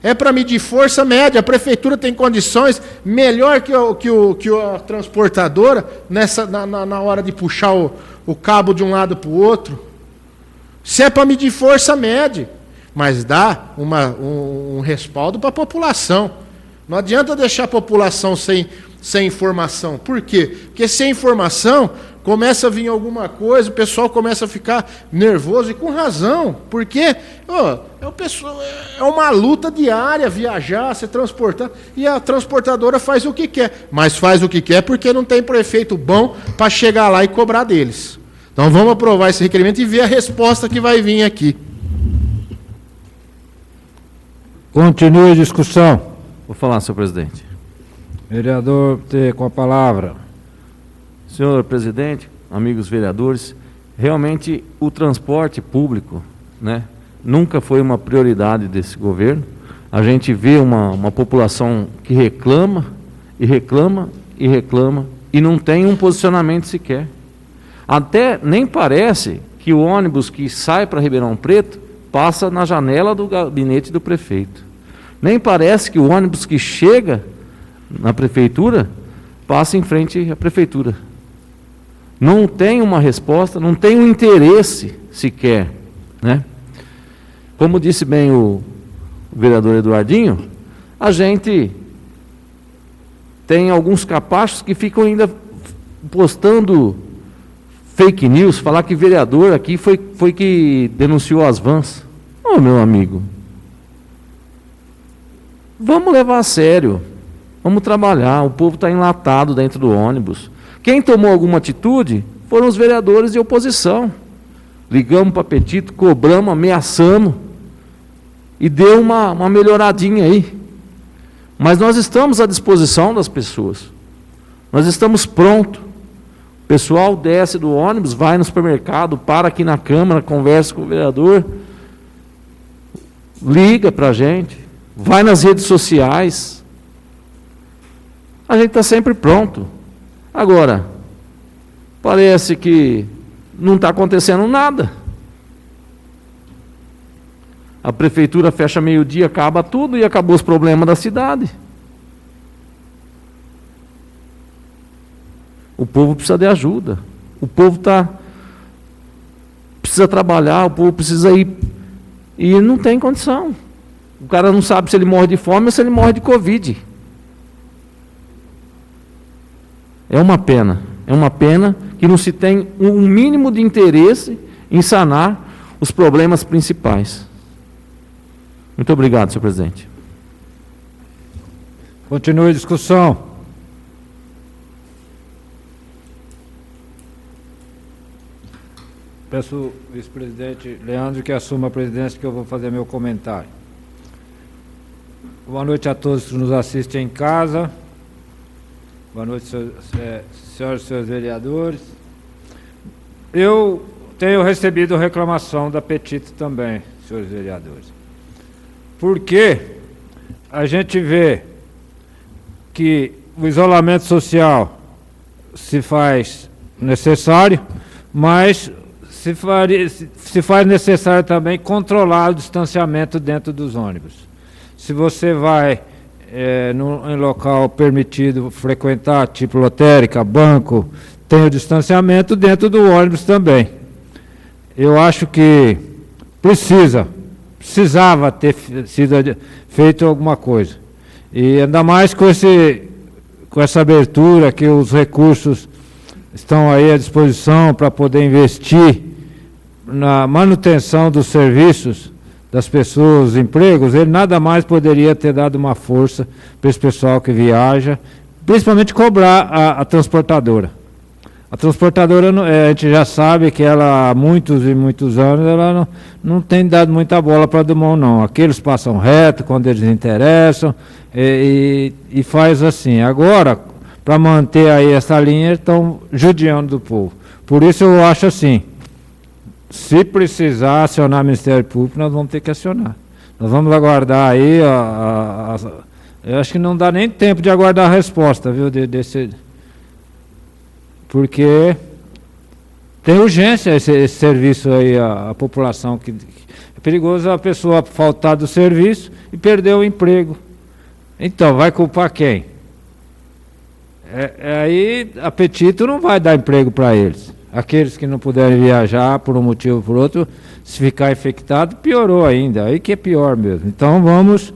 É para medir força média. A prefeitura tem condições melhor que a transportadora na hora de puxar o cabo de um lado para o outro. Se é para medir força, mede. Mas dá um respaldo para a população. Não adianta deixar a população sem informação. Por quê? Porque sem informação começa a vir alguma coisa, o pessoal começa a ficar nervoso, e com razão. Porque é uma luta diária viajar, se transportar, e a transportadora faz o que quer. Mas faz o que quer porque não tem prefeito bom para chegar lá e cobrar deles. Então vamos aprovar esse requerimento e ver a resposta que vai vir aqui. Continue a discussão. Vou falar, senhor presidente. Vereador T, com a palavra. Senhor presidente, amigos vereadores, realmente o transporte público, né, nunca foi uma prioridade desse governo. A gente vê uma população que reclama, e reclama, e reclama, e não tem um posicionamento sequer. Até nem parece que o ônibus que sai para Ribeirão Preto passa na janela do gabinete do prefeito. Nem parece que o ônibus que chega na prefeitura passa em frente à prefeitura. Não tem uma resposta, não tem um interesse sequer, né? Como disse bem o vereador Eduardinho, a gente tem alguns capachos que ficam ainda postando fake news, falar que vereador aqui foi que denunciou as vans. Ô, meu amigo, vamos levar a sério, vamos trabalhar, o povo está enlatado dentro do ônibus. Quem tomou alguma atitude foram os vereadores de oposição. Ligamos para Petito, cobramos, ameaçamos, e deu uma melhoradinha aí. Mas nós estamos à disposição das pessoas. Nós estamos prontos. O pessoal desce do ônibus, vai no supermercado, para aqui na Câmara, conversa com o vereador, liga para a gente, vai nas redes sociais. A gente está sempre pronto. Agora, parece que não está acontecendo nada. A prefeitura fecha meio-dia, acaba tudo e acabou os problemas da cidade. O povo precisa de ajuda. O povo precisa trabalhar, o povo precisa ir. E não tem condição. O cara não sabe se ele morre de fome ou se ele morre de Covid. É uma pena que não se tem um mínimo de interesse em sanar os problemas principais. Muito obrigado, senhor presidente. Continue a discussão. Peço ao vice-presidente Leandro que assuma a presidência, que eu vou fazer meu comentário. Boa noite a todos que nos assistem em casa. Boa noite, senhoras e senhores vereadores. Eu tenho recebido reclamação da Petito também, senhores vereadores. Porque a gente vê que o isolamento social se faz necessário, mas se faz necessário também controlar o distanciamento dentro dos ônibus. Se você vai em local permitido frequentar, tipo lotérica, banco, tem o distanciamento dentro do ônibus também. Eu acho que precisava ter sido feito alguma coisa. E ainda mais com essa abertura, que os recursos estão aí à disposição para poder investir na manutenção dos serviços das pessoas, os empregos, ele nada mais poderia ter dado uma força para esse pessoal que viaja, principalmente cobrar a transportadora. A transportadora, a gente já sabe que ela, há muitos e muitos anos, ela não tem dado muita bola para a Dumont, não. Aqui eles passam reto quando eles interessam e faz assim. Agora, para manter aí essa linha, eles estão judiando do povo. Por isso eu acho assim, se precisar acionar o Ministério Público, nós vamos ter que acionar. Nós vamos aguardar aí, eu acho que não dá nem tempo de aguardar a resposta, viu, porque tem urgência esse serviço aí, a população, que é perigoso a pessoa faltar do serviço e perder o emprego. Então, vai culpar quem? Aí, apetite não vai dar emprego para eles. Aqueles que não puderem viajar por um motivo ou por outro, se ficar infectado, piorou ainda. Aí que é pior mesmo. Então, vamos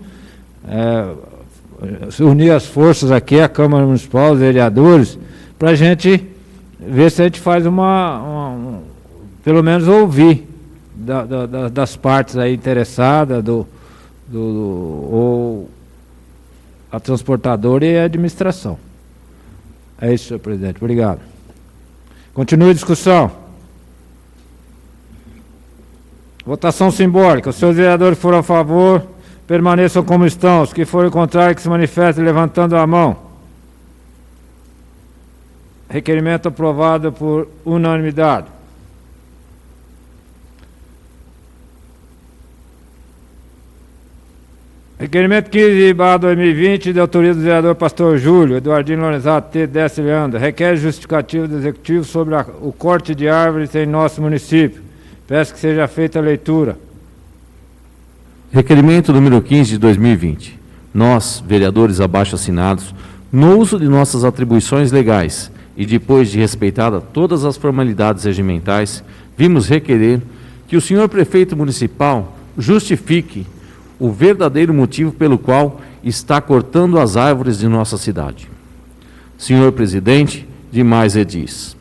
unir as forças aqui, a Câmara Municipal, os vereadores, para a gente ver se a gente faz pelo menos ouvir das partes aí interessadas, ou a transportadora e a administração. É isso, senhor presidente. Obrigado. Continue a discussão. Votação simbólica. Os senhores vereadores que foram a favor, permaneçam como estão. Os que forem contrários, que se manifestem levantando a mão. Requerimento aprovado por unanimidade. Requerimento 15/2020, de autoria do vereador Pastor Júlio, Eduardino Lorenzato, T. Décio Leandro, requer justificativo do Executivo sobre o corte de árvores em nosso município. Peço que seja feita a leitura. Requerimento número 15 de 2020. Nós, vereadores abaixo assinados, no uso de nossas atribuições legais e depois de respeitada todas as formalidades regimentais, vimos requerer que o senhor prefeito municipal justifique o verdadeiro motivo pelo qual está cortando as árvores de nossa cidade. Senhor presidente, demais diz.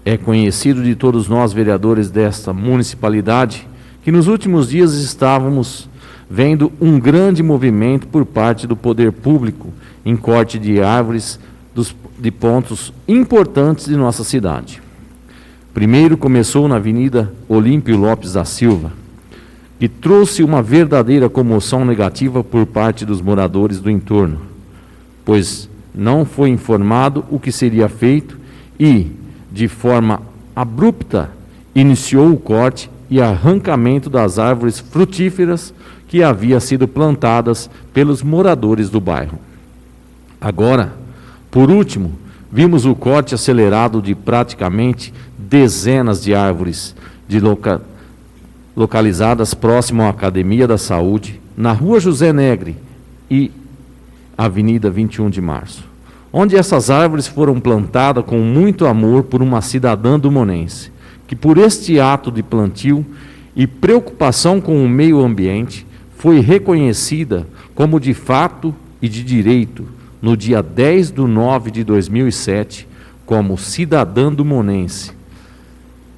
É conhecido de todos nós, vereadores desta municipalidade, que nos últimos dias estávamos vendo um grande movimento por parte do poder público em corte de árvores de pontos importantes de nossa cidade. Primeiro começou na Avenida Olímpio Lopes da Silva, que trouxe uma verdadeira comoção negativa por parte dos moradores do entorno, pois não foi informado o que seria feito e, de forma abrupta, iniciou o corte e arrancamento das árvores frutíferas que haviam sido plantadas pelos moradores do bairro. Agora, por último, vimos o corte acelerado de praticamente dezenas de árvores localizadas próximo à Academia da Saúde, na Rua José Negre e Avenida 21 de Março, onde essas árvores foram plantadas com muito amor por uma cidadã dumonense, que por este ato de plantio e preocupação com o meio ambiente, foi reconhecida como de fato e de direito, no dia 10/9/2007, como cidadã dumonense.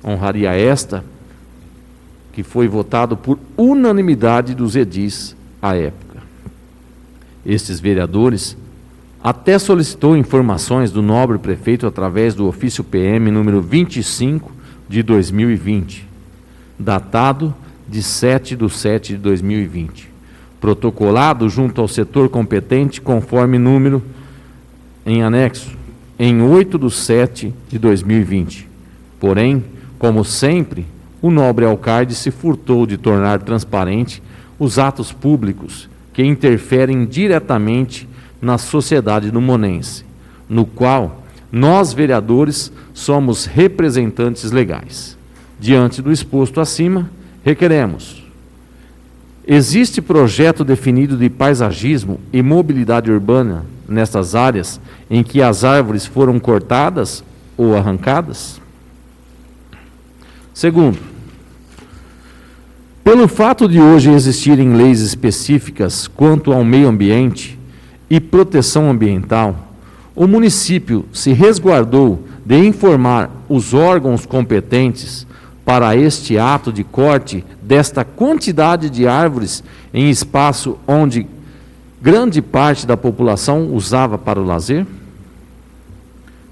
Honraria esta que foi votado por unanimidade dos edis à época. Estes vereadores até solicitou informações do nobre prefeito através do ofício PM número 25 de 2020, datado de 7/7/2020, protocolado junto ao setor competente conforme número em anexo, em 8/7/2020. Porém, como sempre, o nobre alcaide se furtou de tornar transparente os atos públicos que interferem diretamente na sociedade dumonense, no qual nós, vereadores, somos representantes legais. Diante do exposto acima, requeremos: existe projeto definido de paisagismo e mobilidade urbana nestas áreas em que as árvores foram cortadas ou arrancadas? Segundo, pelo fato de hoje existirem leis específicas quanto ao meio ambiente e proteção ambiental, o município se resguardou de informar os órgãos competentes para este ato de corte desta quantidade de árvores em espaço onde grande parte da população usava para o lazer?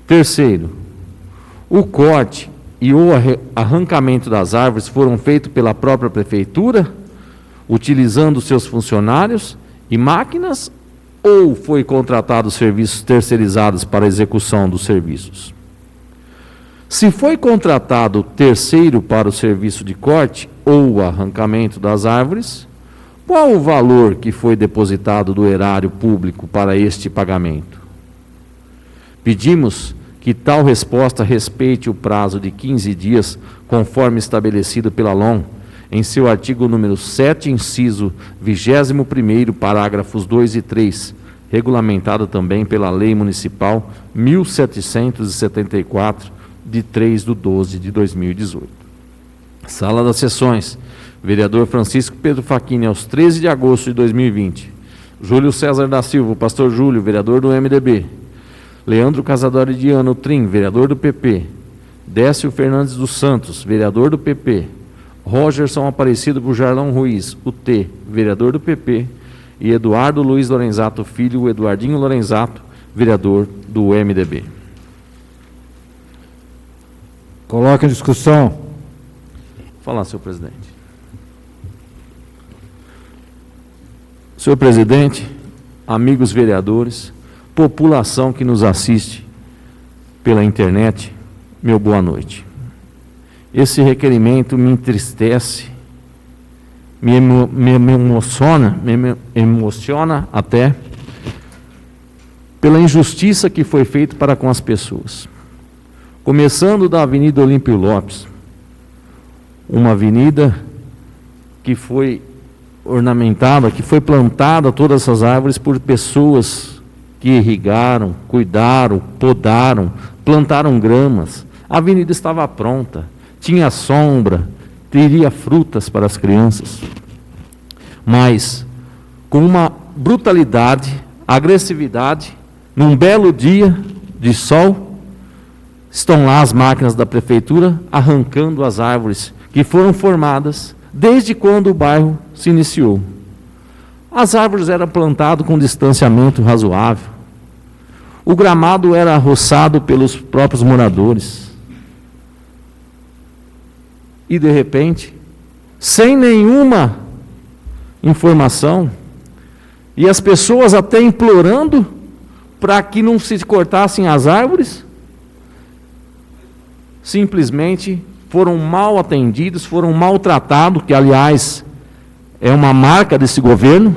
Terceiro, o corte e o arrancamento das árvores foram feitos pela própria prefeitura, utilizando seus funcionários e máquinas, ou foi contratado serviços terceirizados para a execução dos serviços? Se foi contratado terceiro para o serviço de corte ou o arrancamento das árvores, qual o valor que foi depositado do erário público para este pagamento? Pedimos que tal resposta respeite o prazo de 15 dias, conforme estabelecido pela LOM, em seu artigo número 7, inciso 21º, parágrafos 2 e 3, regulamentado também pela Lei Municipal 1774, de 3/12/2018. Sala das Sessões. Vereador Francisco Pedro Facchini, aos 13 de agosto de 2020. Júlio César da Silva, pastor Júlio, vereador do MDB. Leandro Casadori Diano Trim, vereador do PP. Décio Fernandes dos Santos, vereador do PP. Rogerson Aparecido Bujarlão Ruiz, UT, vereador do PP. E Eduardo Luiz Lorenzato Filho, Eduardinho Lorenzato, vereador do MDB. Coloca em discussão. Vou falar, senhor presidente. Senhor presidente, amigos vereadores, população que nos assiste pela internet, meu boa noite. Esse requerimento me entristece, me emociona até, pela injustiça que foi feita para com as pessoas. Começando da Avenida Olímpio Lopes, uma avenida que foi ornamentada, que foi plantada todas essas árvores por pessoas que irrigaram, cuidaram, podaram, plantaram gramas. A avenida estava pronta, tinha sombra, teria frutas para as crianças. Mas, com uma brutalidade, agressividade, num belo dia de sol, estão lá as máquinas da prefeitura arrancando as árvores que foram formadas desde quando o bairro se iniciou. As árvores eram plantadas com distanciamento razoável. O gramado era roçado pelos próprios moradores. E, de repente, sem nenhuma informação, e as pessoas até implorando para que não se cortassem as árvores, simplesmente foram mal atendidos, foram maltratados, que, aliás, é uma marca desse governo.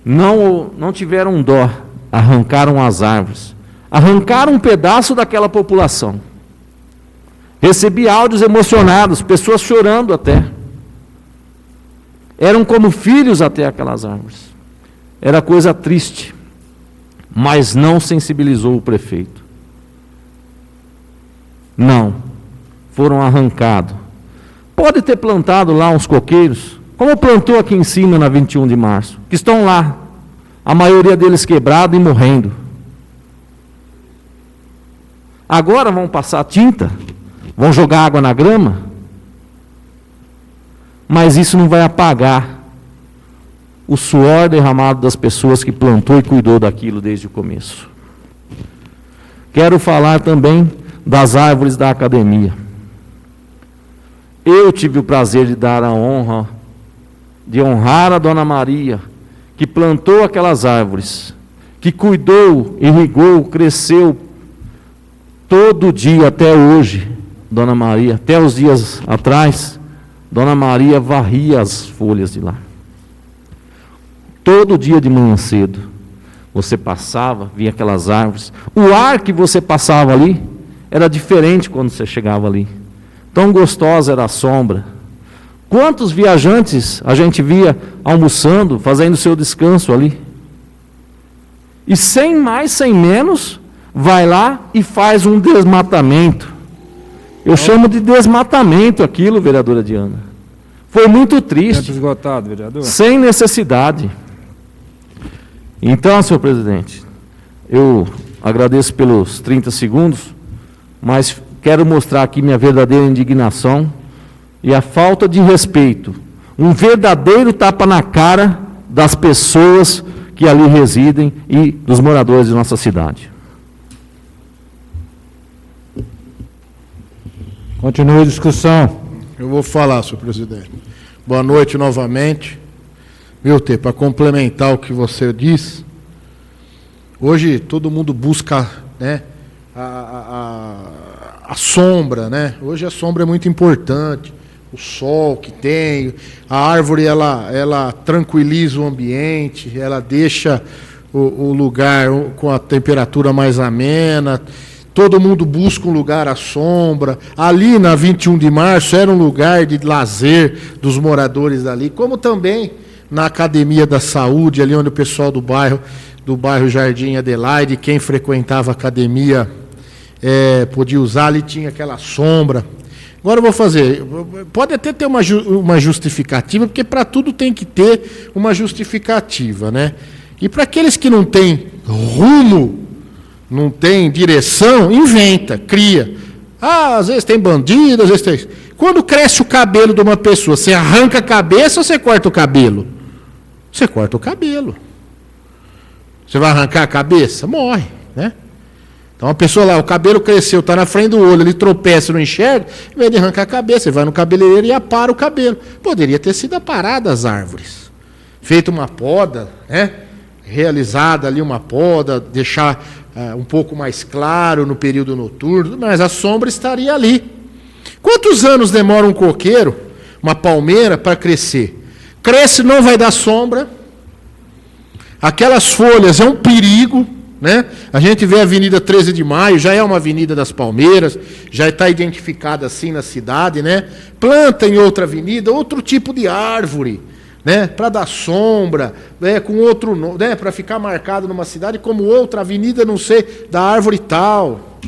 Não tiveram dó, arrancaram as árvores, arrancaram um pedaço daquela população. Recebi áudios emocionados, pessoas chorando até. Eram como filhos até aquelas árvores. Era coisa triste, mas não sensibilizou o prefeito. Não, foram arrancados. Pode ter plantado lá uns coqueiros, como plantou aqui em cima na 21 de março, que estão lá, a maioria deles quebrados e morrendo. Agora vão passar tinta, vão jogar água na grama, mas isso não vai apagar o suor derramado das pessoas que plantou e cuidou daquilo desde o começo. Quero falar também das árvores da academia. Eu tive o prazer de dar a honra, de honrar a Dona Maria, que plantou aquelas árvores, que cuidou, irrigou, cresceu todo dia até hoje. Dona Maria, até os dias atrás, Dona Maria varria as folhas de lá. Todo dia de manhã cedo, você passava, via aquelas árvores. O ar que você passava ali era diferente quando você chegava ali. Tão gostosa era a sombra. Quantos viajantes a gente via almoçando, fazendo seu descanso ali. E sem mais, sem menos, vai lá e faz um desmatamento. Eu chamo de desmatamento aquilo, vereadora Diana. Foi muito triste. Tempo esgotado, vereador. Sem necessidade. Então, senhor presidente, eu agradeço pelos 30 segundos, mas quero mostrar aqui minha verdadeira indignação e a falta de respeito. Um verdadeiro tapa na cara das pessoas que ali residem e dos moradores de nossa cidade. Continue a discussão. Eu vou falar, senhor presidente. Boa noite novamente. Milton, para complementar o que você disse, hoje todo mundo busca, né, a sombra, né? Hoje a sombra é muito importante, o sol que tem, a árvore ela tranquiliza o ambiente, ela deixa o lugar com a temperatura mais amena, todo mundo busca um lugar à sombra. Ali na 21 de março era um lugar de lazer dos moradores dali, como também na Academia da Saúde, ali onde o pessoal do bairro Jardim Adelaide, quem frequentava a academia podia usar, ali tinha aquela sombra. Agora eu vou fazer, pode até ter uma justificativa, porque para tudo tem que ter uma justificativa, né? E para aqueles que não têm rumo, não tem direção, inventa, cria. Às vezes tem bandido, às vezes tem... Quando cresce o cabelo de uma pessoa, você arranca a cabeça ou você corta o cabelo? Você corta o cabelo. Você vai arrancar a cabeça? Morre, né? Então a pessoa lá, o cabelo cresceu, está na frente do olho, ele tropeça, não enxerga, em vez de arrancar a cabeça, ele vai no cabeleireiro e apara o cabelo. Poderia ter sido aparada as árvores. Feita uma poda, né? Realizada ali uma poda, deixar um pouco mais claro no período noturno, mas a sombra estaria ali. Quantos anos demora um coqueiro, uma palmeira, para crescer? Cresce, não vai dar sombra. Aquelas folhas é um perigo, né? A gente vê a Avenida 13 de Maio, já é uma avenida das palmeiras, já está identificada assim na cidade, né? Planta em outra avenida outro tipo de árvore, né, para dar sombra, né, com outro, né, para ficar marcado numa cidade como outra avenida, não sei, da árvore tal.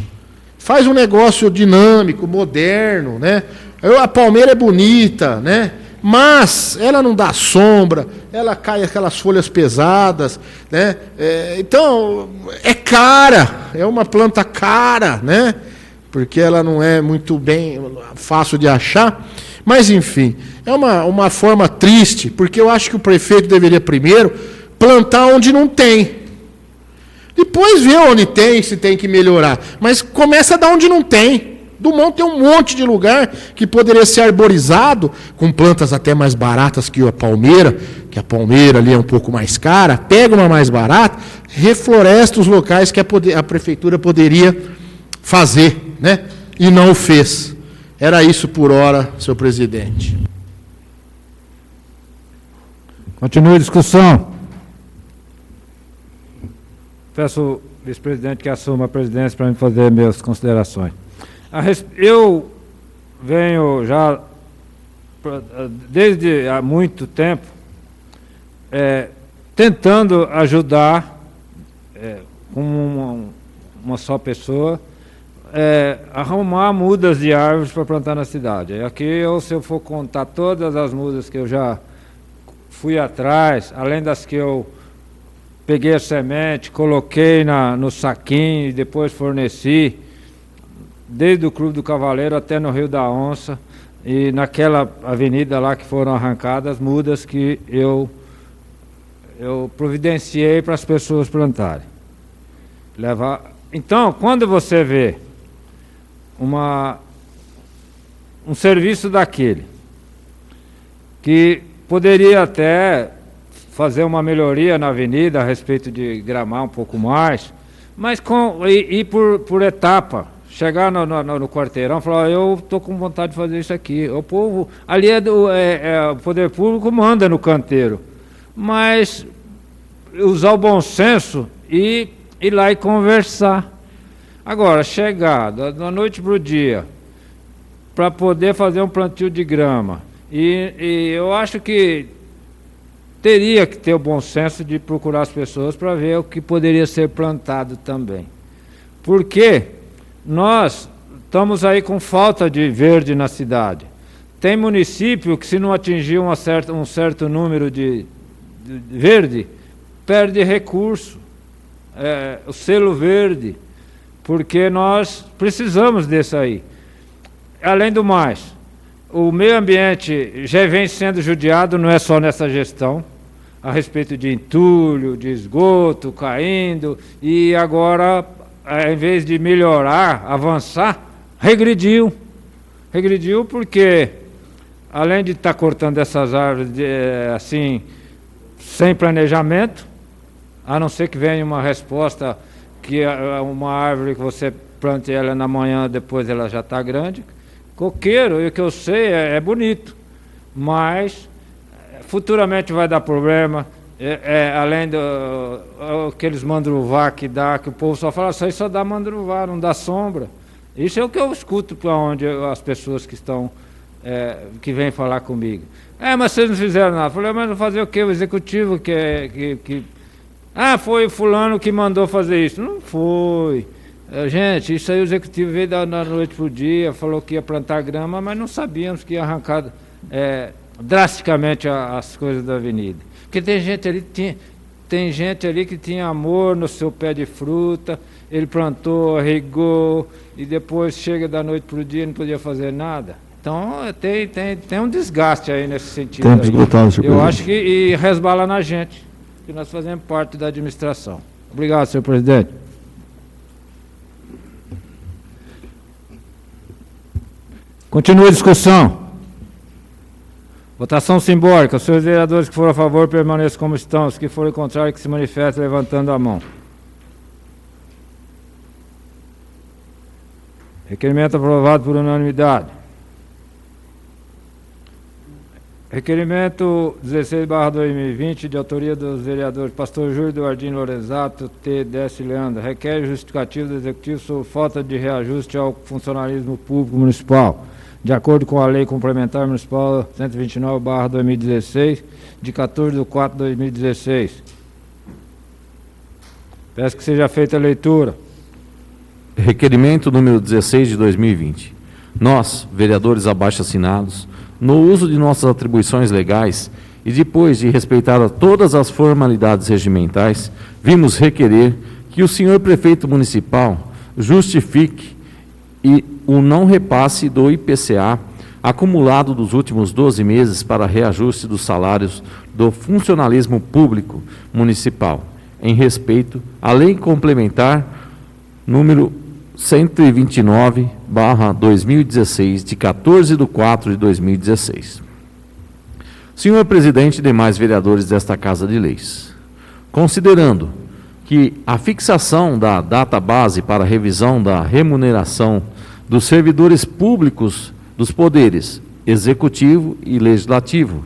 Faz um negócio dinâmico, moderno, né? A palmeira é bonita, né? Mas ela não dá sombra, ela cai aquelas folhas pesadas, né? Então é cara, é uma planta cara, né? Porque ela não é muito bem fácil de achar. Mas, enfim, é uma forma triste, porque eu acho que o prefeito deveria primeiro plantar onde não tem. Depois ver onde tem, se tem que melhorar. Mas começa da onde não tem. Dumont tem um monte de lugar que poderia ser arborizado, com plantas até mais baratas que a palmeira ali é um pouco mais cara. Pega uma mais barata, refloresta os locais que a prefeitura poderia fazer, né? E não o fez. Era isso por hora, senhor presidente. Continue a discussão. Peço ao vice-presidente que assuma a presidência para me fazer minhas considerações. Eu venho já, desde há muito tempo, tentando ajudar com uma só pessoa, arrumar mudas de árvores para plantar na cidade. Aqui, se eu for contar todas as mudas que eu já fui atrás, além das que eu peguei a semente, coloquei no saquinho e depois forneci, desde o Clube do Cavaleiro até no Rio da Onça, e naquela avenida lá que foram arrancadas, mudas que eu providenciei para as pessoas plantarem. Então, quando você vê um serviço daquele, que poderia até fazer uma melhoria na avenida a respeito de gramar um pouco mais, mas ir por etapa, chegar no quarteirão e falar, eu estou com vontade de fazer isso aqui. O povo, ali o poder público manda no canteiro, mas usar o bom senso e ir lá e conversar. Agora, chegar da noite para o dia, para poder fazer um plantio de grama, e eu acho que teria que ter o bom senso de procurar as pessoas para ver o que poderia ser plantado também. Porque nós estamos aí com falta de verde na cidade. Tem município que, se não atingir um certo número de verde, perde recurso, o selo verde, porque nós precisamos desse aí. Além do mais, o meio ambiente já vem sendo judiado, não é só nessa gestão, a respeito de entulho, de esgoto caindo, e agora, em vez de melhorar, avançar, regrediu. Regrediu porque, além de estar cortando essas árvores assim, sem planejamento, a não ser que venha uma resposta que uma árvore que você plante ela na manhã, depois ela já está grande. Coqueiro, e o que eu sei, é bonito, mas futuramente vai dar problema, além aqueles mandruvá que dá, que o povo só fala, isso aí só dá mandruvá, não dá sombra. Isso é o que eu escuto para onde as pessoas que estão, que vêm falar comigo. Mas vocês não fizeram nada. Eu falei, mas não fazer o quê? O executivo foi o fulano que mandou fazer isso. Não foi. Gente, isso aí o executivo veio da noite para o dia, falou que ia plantar grama, mas não sabíamos que ia arrancar drasticamente as coisas da avenida. Porque tem gente ali que tinha amor no seu pé de fruta, ele plantou, regou, e depois chega da noite para o dia e não podia fazer nada. Então tem um desgaste aí nesse sentido. Tempo esgotado, senhor Eu presidente. acho que resbala na gente, que nós fazemos parte da administração. Obrigado, senhor presidente. Continua a discussão. Votação simbólica. Os senhores vereadores que foram a favor permaneçam como estão. Os que forem contrários que se manifestem levantando a mão. Requerimento aprovado por unanimidade. Requerimento 16/2020, de autoria dos vereadores Pastor Júlio Eduardino Lorenzato, T. Décio Leandro, requer justificativo do Executivo sobre falta de reajuste ao funcionalismo público municipal, de acordo com a Lei Complementar Municipal 129/2016, de 14/4/2016. Peço que seja feita a leitura. Requerimento número 16 de 2020. Nós, vereadores abaixo-assinados, no uso de nossas atribuições legais e depois de respeitar todas as formalidades regimentais, vimos requerer que o senhor prefeito municipal justifique o não repasse do IPCA acumulado dos últimos 12 meses para reajuste dos salários do funcionalismo público municipal, em respeito à Lei Complementar número 129/2016, de 14/4/2016. Senhor presidente e demais vereadores desta Casa de Leis, considerando que a fixação da data base para revisão da remuneração dos servidores públicos dos poderes executivo e legislativo,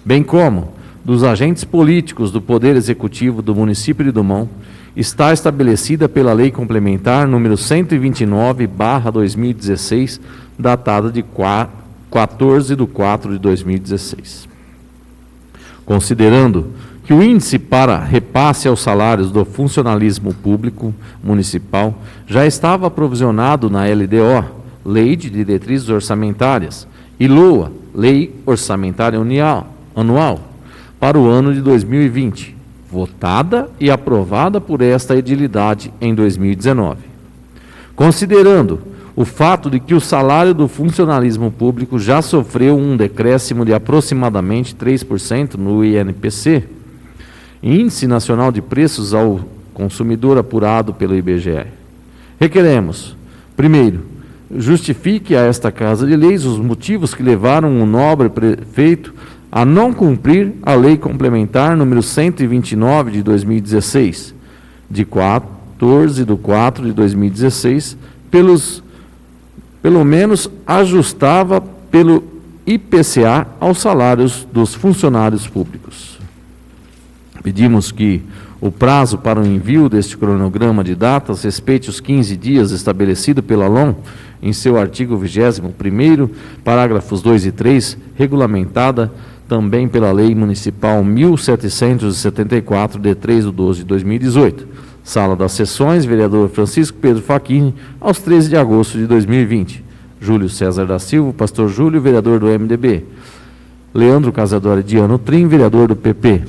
bem como dos agentes políticos do Poder Executivo do município de Dumont, está estabelecida pela Lei Complementar número 129/2016, datada de 14/4/2016. Considerando que o índice para repasse aos salários do funcionalismo público municipal já estava provisionado na LDO, Lei de Diretrizes Orçamentárias, e LOA, Lei Orçamentária Anual, para o ano de 2020, votada e aprovada por esta edilidade em 2019. Considerando o fato de que o salário do funcionalismo público já sofreu um decréscimo de aproximadamente 3% no INPC, Índice Nacional de Preços ao Consumidor apurado pelo IBGE, requeremos, primeiro, justifique a esta Casa de Leis os motivos que levaram o nobre prefeito a não cumprir a Lei Complementar número 129 de 2016, de 14/4/2016, pelo menos ajustava pelo IPCA aos salários dos funcionários públicos. Pedimos que o prazo para o envio deste cronograma de datas respeite os 15 dias estabelecido pela LOM em seu artigo 21º, parágrafos 2 e 3, regulamentada também pela Lei Municipal 1774, de 3/12/2018. Sala das Sessões, vereador Francisco Pedro Facchini, aos 13 de agosto de 2020. Júlio César da Silva, pastor Júlio, vereador do MDB. Leandro Casadori Diano Trim, vereador do PP.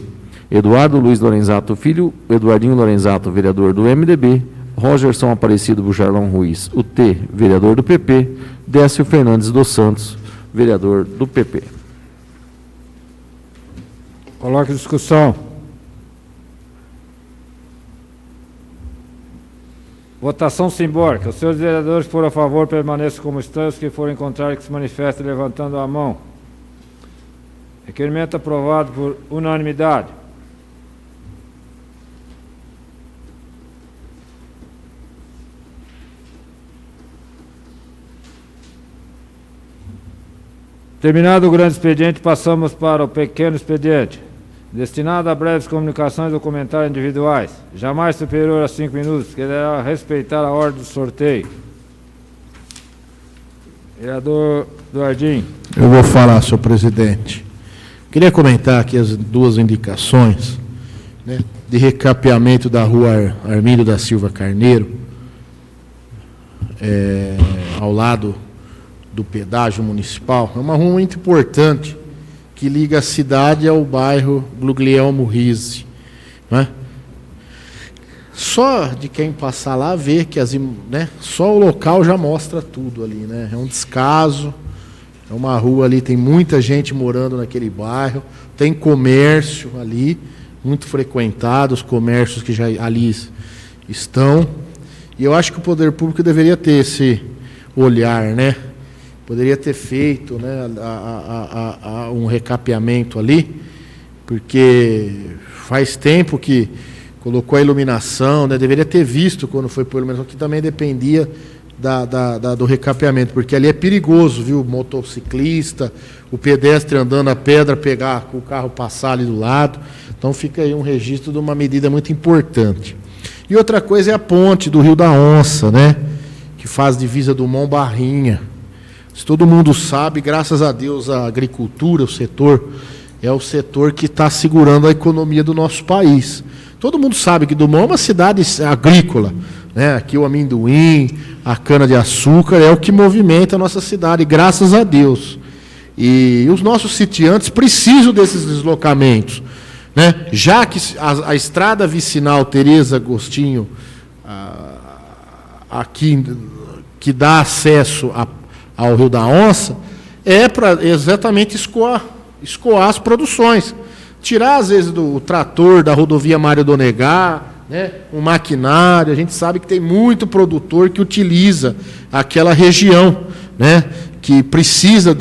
Eduardo Luiz Lorenzato Filho, Eduardinho Lorenzato, vereador do MDB. Rogerson Aparecido Bujarlão Ruiz, UT, vereador do PP. Décio Fernandes dos Santos, vereador do PP. Coloque em discussão. Votação simbólica. Os senhores vereadores que forem a favor permaneçam como estão, os que forem contrários que se manifestem levantando a mão. Requerimento aprovado por unanimidade. Terminado o grande expediente, passamos para o pequeno expediente. destinado a breves comunicações ou comentários individuais, jamais superior a 5 minutos, que deverá respeitar a ordem do sorteio. Vereador Eduardinho. Eu vou falar, senhor presidente. Queria comentar aqui as duas indicações, né, de recapeamento da rua Armílio da Silva Carneiro, ao lado do pedágio municipal. É uma rua muito importante que liga a cidade ao bairro Guglielmo Risi, né? Só de quem passar lá ver que só o local já mostra tudo ali, né? É um descaso, é uma rua ali, tem muita gente morando naquele bairro, tem comércio ali, muito frequentado, os comércios que já ali estão. E eu acho que o poder público deveria ter esse olhar, né? Poderia ter feito, né, um recapeamento ali, porque faz tempo que colocou a iluminação, né? Deveria ter visto quando foi por iluminação, que também dependia do recapeamento, porque ali é perigoso, viu? O motociclista, o pedestre andando a pedra, pegar o carro, passar ali do lado. Então fica aí um registro de uma medida muito importante. E outra coisa é a ponte do Rio da Onça, né? Que faz divisa do Mão Barrinha. Se todo mundo sabe, graças a Deus, a agricultura, o setor, é o setor que está segurando a economia do nosso país. Todo mundo sabe que Dumont é uma cidade agrícola, né? Aqui o amendoim, a cana-de-açúcar é o que movimenta a nossa cidade, graças a Deus. E os nossos sitiantes precisam desses deslocamentos, né? Já que a estrada vicinal Tereza Agostinho, aqui, que dá acesso ao Rio da Onça, é para exatamente escoar as produções. Tirar, às vezes, do trator da rodovia Mário Donegar, né, um maquinário. A gente sabe que tem muito produtor que utiliza aquela região, né, que precisa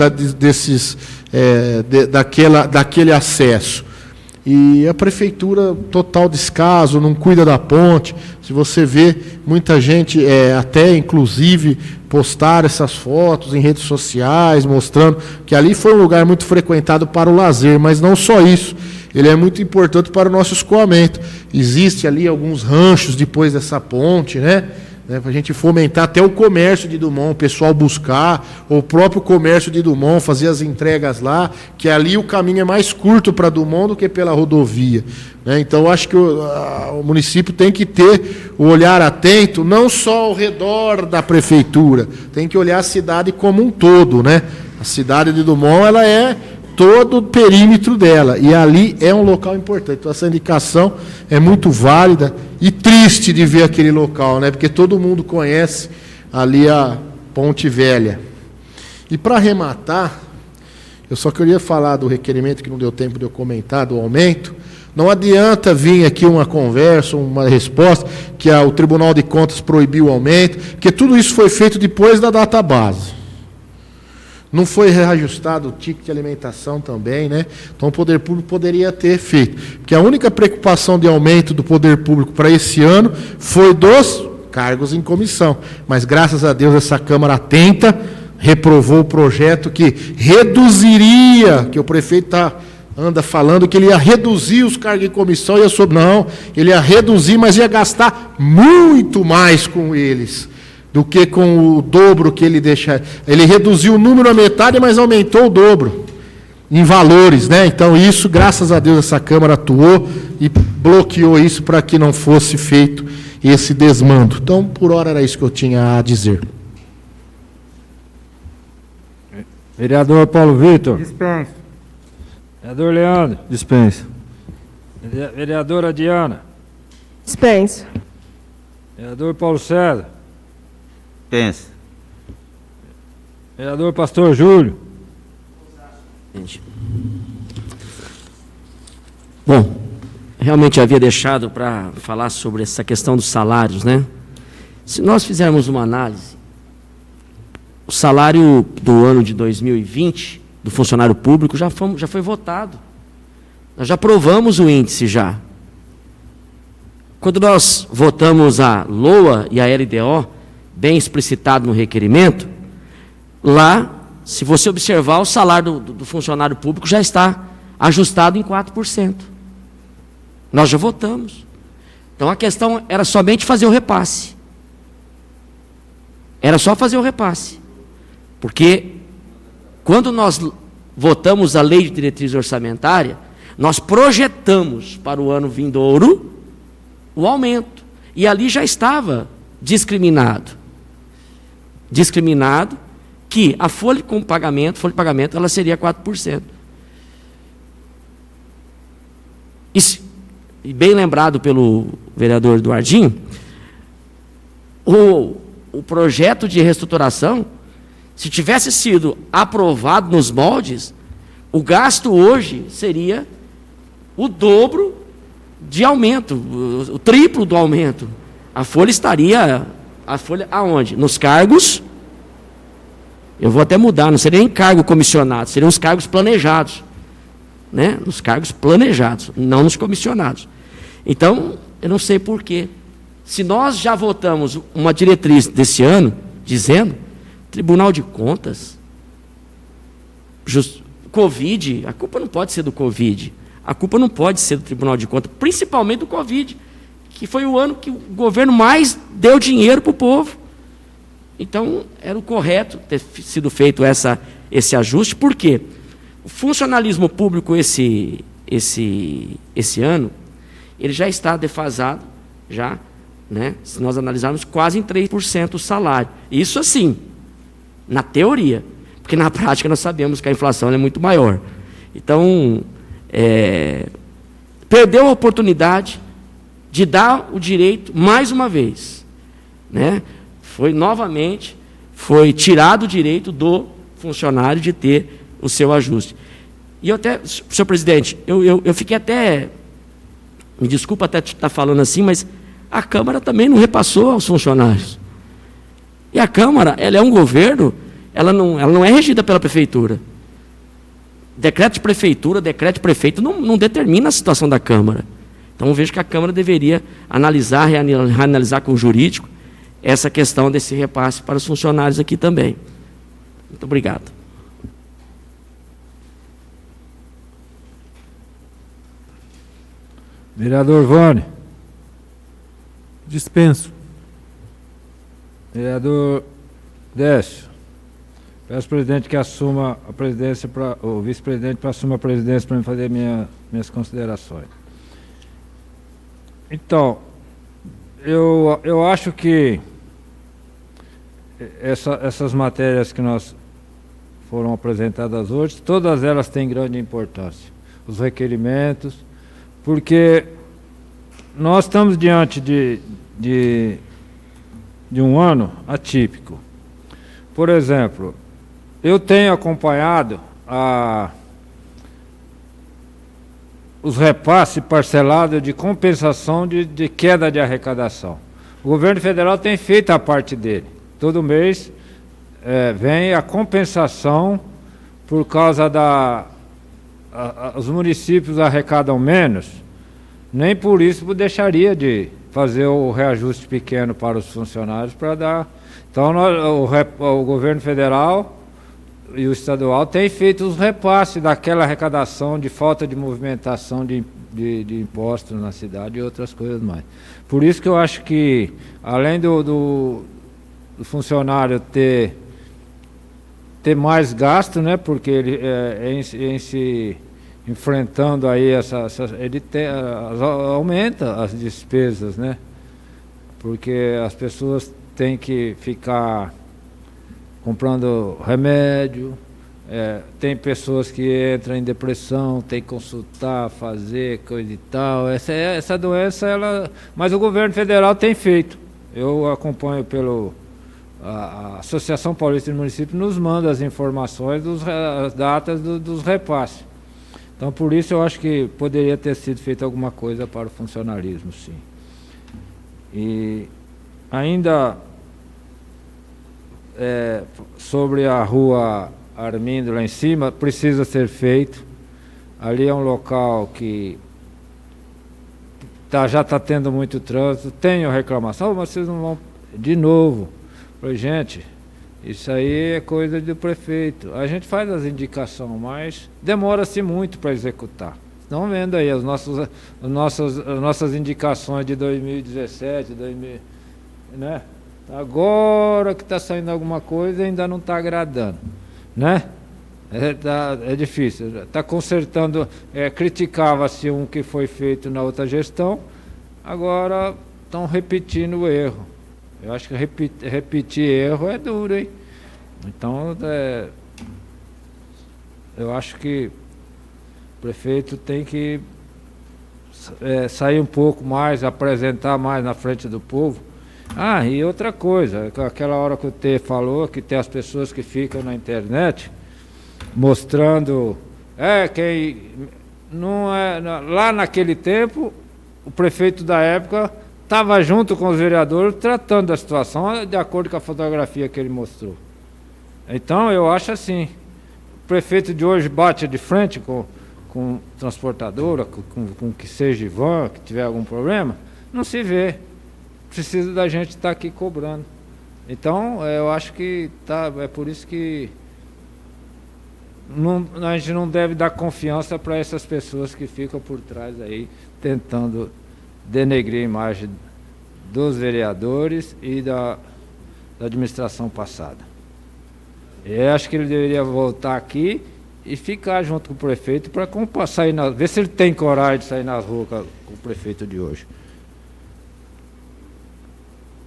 daquele acesso. E a prefeitura, total descaso, não cuida da ponte. Se você vê, muita gente, até inclusive, postar essas fotos em redes sociais, mostrando que ali foi um lugar muito frequentado para o lazer, mas não só isso. Ele é muito importante para o nosso escoamento. Existe ali alguns ranchos depois dessa ponte, né? Para a gente fomentar até o comércio de Dumont, o pessoal buscar, ou o próprio comércio de Dumont, fazer as entregas lá, que ali o caminho é mais curto para Dumont do que pela rodovia, né? Então, eu acho que o município tem que ter o olhar atento, não só ao redor da prefeitura, tem que olhar a cidade como um todo, né? A cidade de Dumont, ela é todo o perímetro dela, e ali é um local importante. Então, essa indicação é muito válida e triste de ver aquele local, né? Porque todo mundo conhece ali a Ponte Velha. E para arrematar, eu só queria falar do requerimento que não deu tempo de eu comentar, do aumento. Não adianta vir aqui uma conversa, uma resposta, que o Tribunal de Contas proibiu o aumento, porque tudo isso foi feito depois da data base. Não foi reajustado o ticket de alimentação também, né? Então o poder público poderia ter feito. Porque a única preocupação de aumento do poder público para esse ano foi dos cargos em comissão. Mas graças a Deus essa Câmara atenta, reprovou o projeto que reduziria, que o prefeito anda falando que ele ia reduzir os cargos em comissão, não, ele ia reduzir, mas ia gastar muito mais com eles do que com o dobro que ele deixa. Ele reduziu o número à metade, mas aumentou o dobro em valores, né? Então isso, graças a Deus, essa Câmara atuou e bloqueou isso para que não fosse feito esse desmando. Então, por hora, era isso que eu tinha a dizer. Vereador Paulo Vitor. Dispenso. Vereador Leandro. Dispenso. Vereadora Diana. Dispenso. Vereador Paulo César. Dispenso. Vereador Pastor Júlio. Bom, realmente havia deixado para falar sobre essa questão dos salários, né? Se nós fizermos uma análise, o salário do ano de 2020 do funcionário público já foi votado. Nós já aprovamos o índice já. Quando nós votamos a LOA e a LDO, bem explicitado no requerimento, lá, se você observar, o salário do funcionário público já está ajustado em 4%. Nós já votamos. Então a questão era somente fazer o repasse. Era só fazer o repasse. Porque quando nós votamos a lei de diretriz orçamentária, nós projetamos para o ano vindouro o aumento. E ali já estava discriminado que a folha de pagamento, ela seria 4%. E bem lembrado pelo vereador Eduardinho, o projeto de reestruturação, se tivesse sido aprovado nos moldes, o gasto hoje seria o dobro de aumento, o triplo do aumento. A folha estaria, aonde? Nos cargos, eu vou até mudar, não seria em cargo comissionado, seriam os cargos planejados, né? Nos cargos planejados, não nos comissionados. Então, eu não sei por quê. Se nós já votamos uma diretriz desse ano, dizendo, Tribunal de Contas, Covid, a culpa não pode ser do Covid, a culpa não pode ser do Tribunal de Contas, principalmente do Covid, que foi o ano que o governo mais deu dinheiro para o povo. Então, era o correto ter sido feito esse ajuste. Por quê? O funcionalismo público esse ano, ele já está defasado, já, né? Se nós analisarmos, quase em 3% o salário. Isso assim, na teoria, porque na prática nós sabemos que a inflação é muito maior. Então, perdeu a oportunidade de dar o direito mais uma vez, né? Foi tirado o direito do funcionário de ter o seu ajuste. E eu até, senhor presidente, eu fiquei até, me desculpa até estar falando assim, mas a Câmara também não repassou aos funcionários. E a Câmara, ela é um governo, ela não é regida pela Prefeitura. Decreto de Prefeitura, decreto de Prefeito não determina a situação da Câmara. Então, eu vejo que a Câmara deveria analisar, reanalisar com o jurídico, essa questão desse repasse para os funcionários aqui também. Muito obrigado. Vereador Vânia. Dispenso. Vereador Décio. Peço ao presidente que assuma a presidência, o vice-presidente para assumir a presidência para me fazer minhas considerações. Então, eu acho que essas matérias que foram apresentadas hoje, todas elas têm grande importância. Os requerimentos, porque nós estamos diante de um ano atípico. Por exemplo, eu tenho acompanhado os repasses parcelados de compensação de queda de arrecadação. O governo federal tem feito a parte dele. Todo mês vem a compensação por causa os municípios arrecadam menos, nem por isso deixaria de fazer o reajuste pequeno para os funcionários para dar. Então, o governo federal e o estadual têm feito os repasses daquela arrecadação de falta de movimentação de impostos na cidade e outras coisas mais. Por isso que eu acho que, além do funcionário ter mais gasto, né, porque ele em se enfrentando aí ele aumenta as despesas, né, porque as pessoas têm que ficar comprando remédio, tem pessoas que entram em depressão, tem que consultar, fazer coisa e tal. Essa doença, mas o governo federal tem feito. Eu acompanho a Associação Paulista de Municípios nos manda as informações, as datas dos repasses. Então, por isso eu acho que poderia ter sido feita alguma coisa para o funcionalismo, sim. E ainda sobre a rua Armindo lá em cima, precisa ser feito. Ali é um local que já está tendo muito trânsito, tenho reclamação, mas vocês não vão de novo. Falei, gente, isso aí é coisa do prefeito. A gente faz as indicações, mas demora-se muito para executar. Estão vendo aí as nossas indicações de 2017, né? Agora que está saindo alguma coisa, ainda não está agradando, né? É difícil. Está consertando, criticava-se um que foi feito na outra gestão, agora estão repetindo o erro. Eu acho que repetir erro é duro, hein? Então, eu acho que o prefeito tem que sair um pouco mais, apresentar mais na frente do povo. Ah, e outra coisa, aquela hora que o T falou, que tem as pessoas que ficam na internet mostrando, lá naquele tempo, o prefeito da época estava junto com os vereadores tratando da situação de acordo com a fotografia que ele mostrou. Então, eu acho assim, o prefeito de hoje bate de frente com transportadora, com que seja van, que tiver algum problema, não se vê. Precisa da gente estar aqui cobrando. Então, eu acho que é por isso que a gente não deve dar confiança para essas pessoas que ficam por trás aí, tentando denegrir a imagem dos vereadores e da administração passada. Eu acho que ele deveria voltar aqui e ficar junto com o prefeito para ver se ele tem coragem de sair nas ruas com o prefeito de hoje.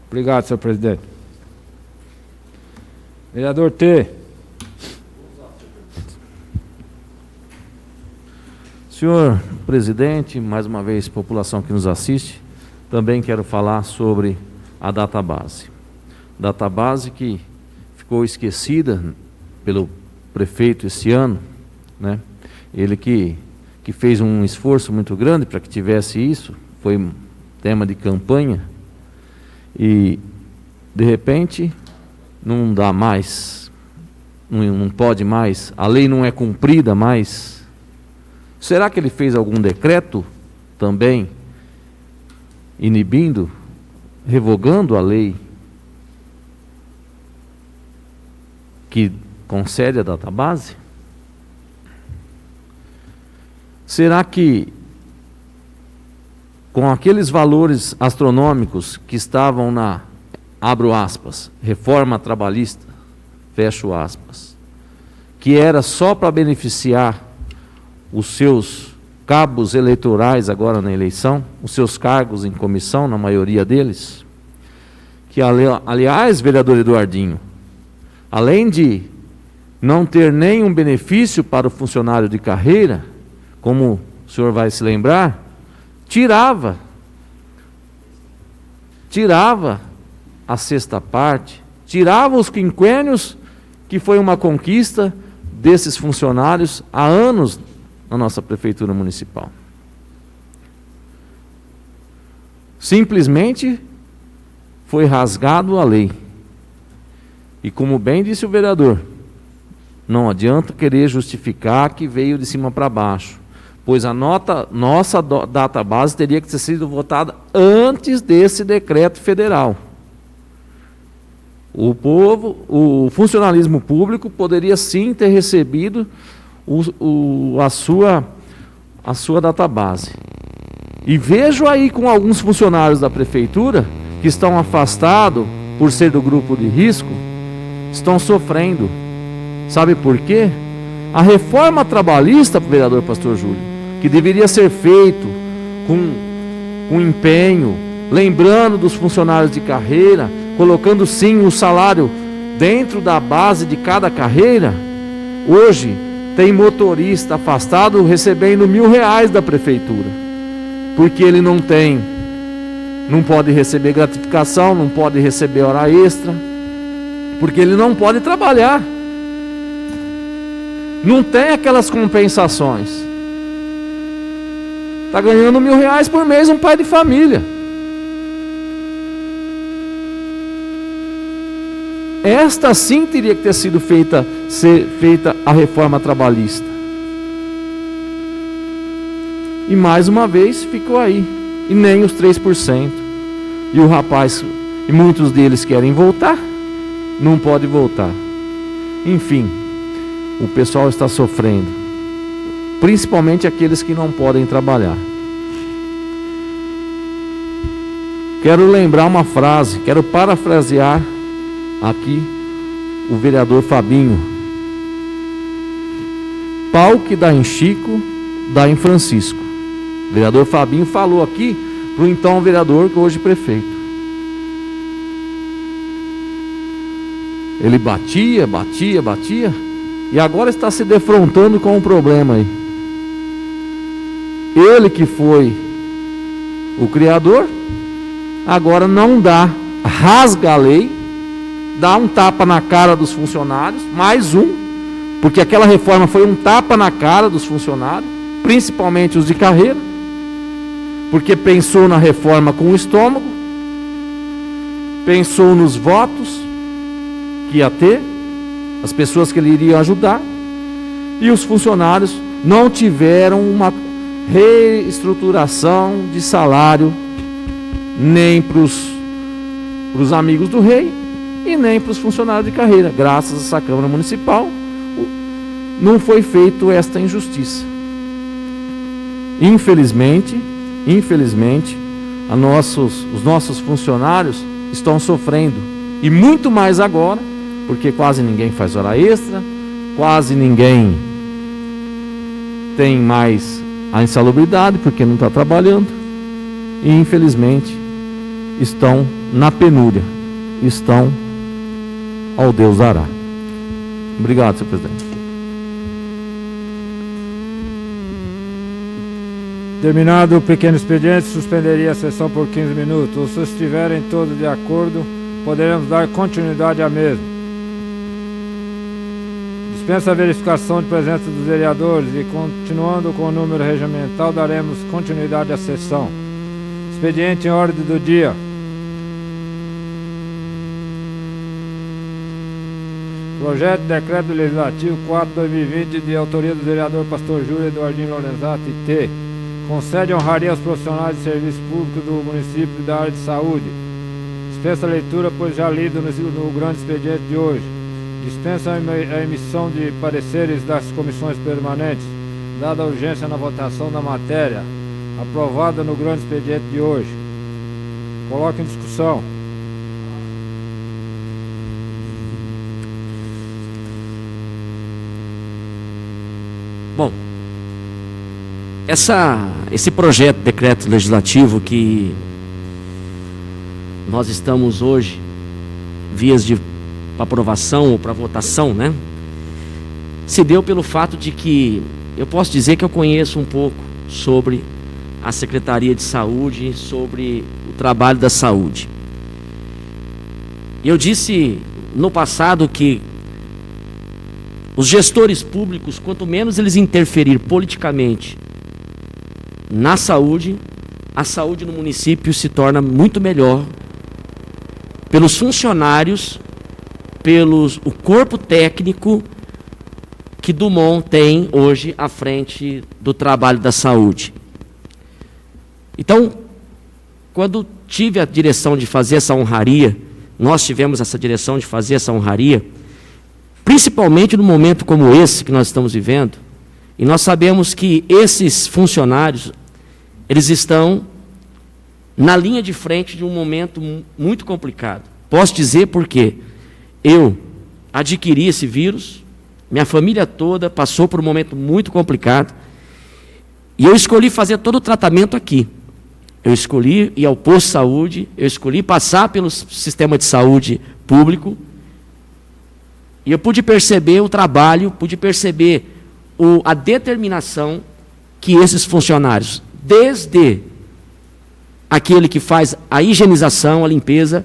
Obrigado, senhor presidente. Vereador T. Senhor presidente, mais uma vez, população que nos assiste, também quero falar sobre a database. Database que ficou esquecida pelo prefeito esse ano, né? Ele que fez um esforço muito grande para que tivesse isso, foi um tema de campanha, e de repente não dá mais, não pode mais, a lei não é cumprida mais. Será que ele fez algum decreto também inibindo, revogando a lei que concede a database? Será que com aqueles valores astronômicos que estavam na, abro aspas, reforma trabalhista, fecho aspas, que era só para beneficiar os seus cabos eleitorais agora na eleição, os seus cargos em comissão, na maioria deles, que aliás, vereador Eduardinho, além de não ter nenhum benefício para o funcionário de carreira, como o senhor vai se lembrar, tirava a sexta parte, tirava os quinquênios, que foi uma conquista desses funcionários há anos na nossa prefeitura municipal. Simplesmente foi rasgado a lei. E como bem disse o vereador, não adianta querer justificar que veio de cima para baixo, pois a nossa database teria que ter sido votada antes desse decreto federal. O funcionalismo público poderia sim ter recebido a sua database. E vejo aí com alguns funcionários da prefeitura que estão afastados por ser do grupo de risco, estão sofrendo. Sabe por quê? A reforma trabalhista, vereador Pastor Júlio, que deveria ser feito com empenho, lembrando dos funcionários de carreira, colocando sim o salário dentro da base de cada carreira, hoje tem motorista afastado recebendo R$1.000 da prefeitura, porque ele não pode receber gratificação, não pode receber hora extra, porque ele não pode trabalhar, não tem aquelas compensações. Está ganhando R$1.000 por mês um pai de família. Esta sim teria que ter sido feita a reforma trabalhista. E mais uma vez ficou aí. E nem os 3%. E o rapaz, e muitos deles querem voltar, não pode voltar. Enfim, o pessoal está sofrendo. principalmente aqueles que não podem trabalhar. Quero lembrar uma frase, quero parafrasear aqui o vereador Fabinho. Pau que dá em Chico, dá em Francisco. O vereador Fabinho falou aqui para o então vereador, que hoje é prefeito. Ele batia, e agora está se defrontando com um problema aí. Ele que foi o criador, agora não dá, rasga a lei, dá um tapa na cara dos funcionários, mais um, porque aquela reforma foi um tapa na cara dos funcionários, principalmente os de carreira, porque pensou na reforma com o estômago, pensou nos votos que ia ter, as pessoas que ele iria ajudar, e os funcionários não tiveram uma reestruturação de salário, nem para os amigos do rei, e nem para os funcionários de carreira. Graças a essa Câmara Municipal, não foi feita esta injustiça. Infelizmente, os nossos funcionários estão sofrendo, e muito mais agora, porque quase ninguém faz hora extra, quase ninguém tem mais a insalubridade, porque não está trabalhando, e infelizmente estão na penúria, estão ao Deus dará. Obrigado, senhor presidente. Terminado o pequeno expediente, suspenderia a sessão por 15 minutos. Ou, se estiverem todos de acordo, poderemos dar continuidade à mesma. Dispensa a verificação de presença dos vereadores e, continuando com o número regimental, daremos continuidade à sessão. Expediente em ordem do dia. Projeto de Decreto Legislativo 4/2020, de autoria do vereador Pastor Júlio Eduardino Lorenzati, T. Concede honraria aos profissionais de serviço público do município da área de saúde. Dispensa a leitura, pois já lido no grande expediente de hoje. Dispensa a emissão de pareceres das comissões permanentes, dada a urgência na votação da matéria, aprovada no grande expediente de hoje. Coloque em discussão. Bom, esse projeto de decreto legislativo que nós estamos hoje, vias de aprovação ou para votação, né? Se deu pelo fato de que eu posso dizer que eu conheço um pouco sobre a Secretaria de Saúde, sobre o trabalho da saúde. Eu disse no passado que os gestores públicos, quanto menos eles interferir politicamente na saúde, a saúde no município se torna muito melhor pelos funcionários, o corpo técnico que Dumont tem hoje à frente do trabalho da saúde. Então, quando tive a direção de fazer essa honraria, nós tivemos essa direção de fazer essa honraria, principalmente num momento como esse que nós estamos vivendo, e nós sabemos que esses funcionários, eles estão na linha de frente de um momento muito complicado. Posso dizer porque eu adquiri esse vírus, minha família toda passou por um momento muito complicado, e eu escolhi fazer todo o tratamento aqui. Eu escolhi ir ao posto de saúde, eu escolhi passar pelo sistema de saúde público, e eu pude perceber o trabalho, pude perceber a determinação que esses funcionários, desde aquele que faz a higienização, a limpeza,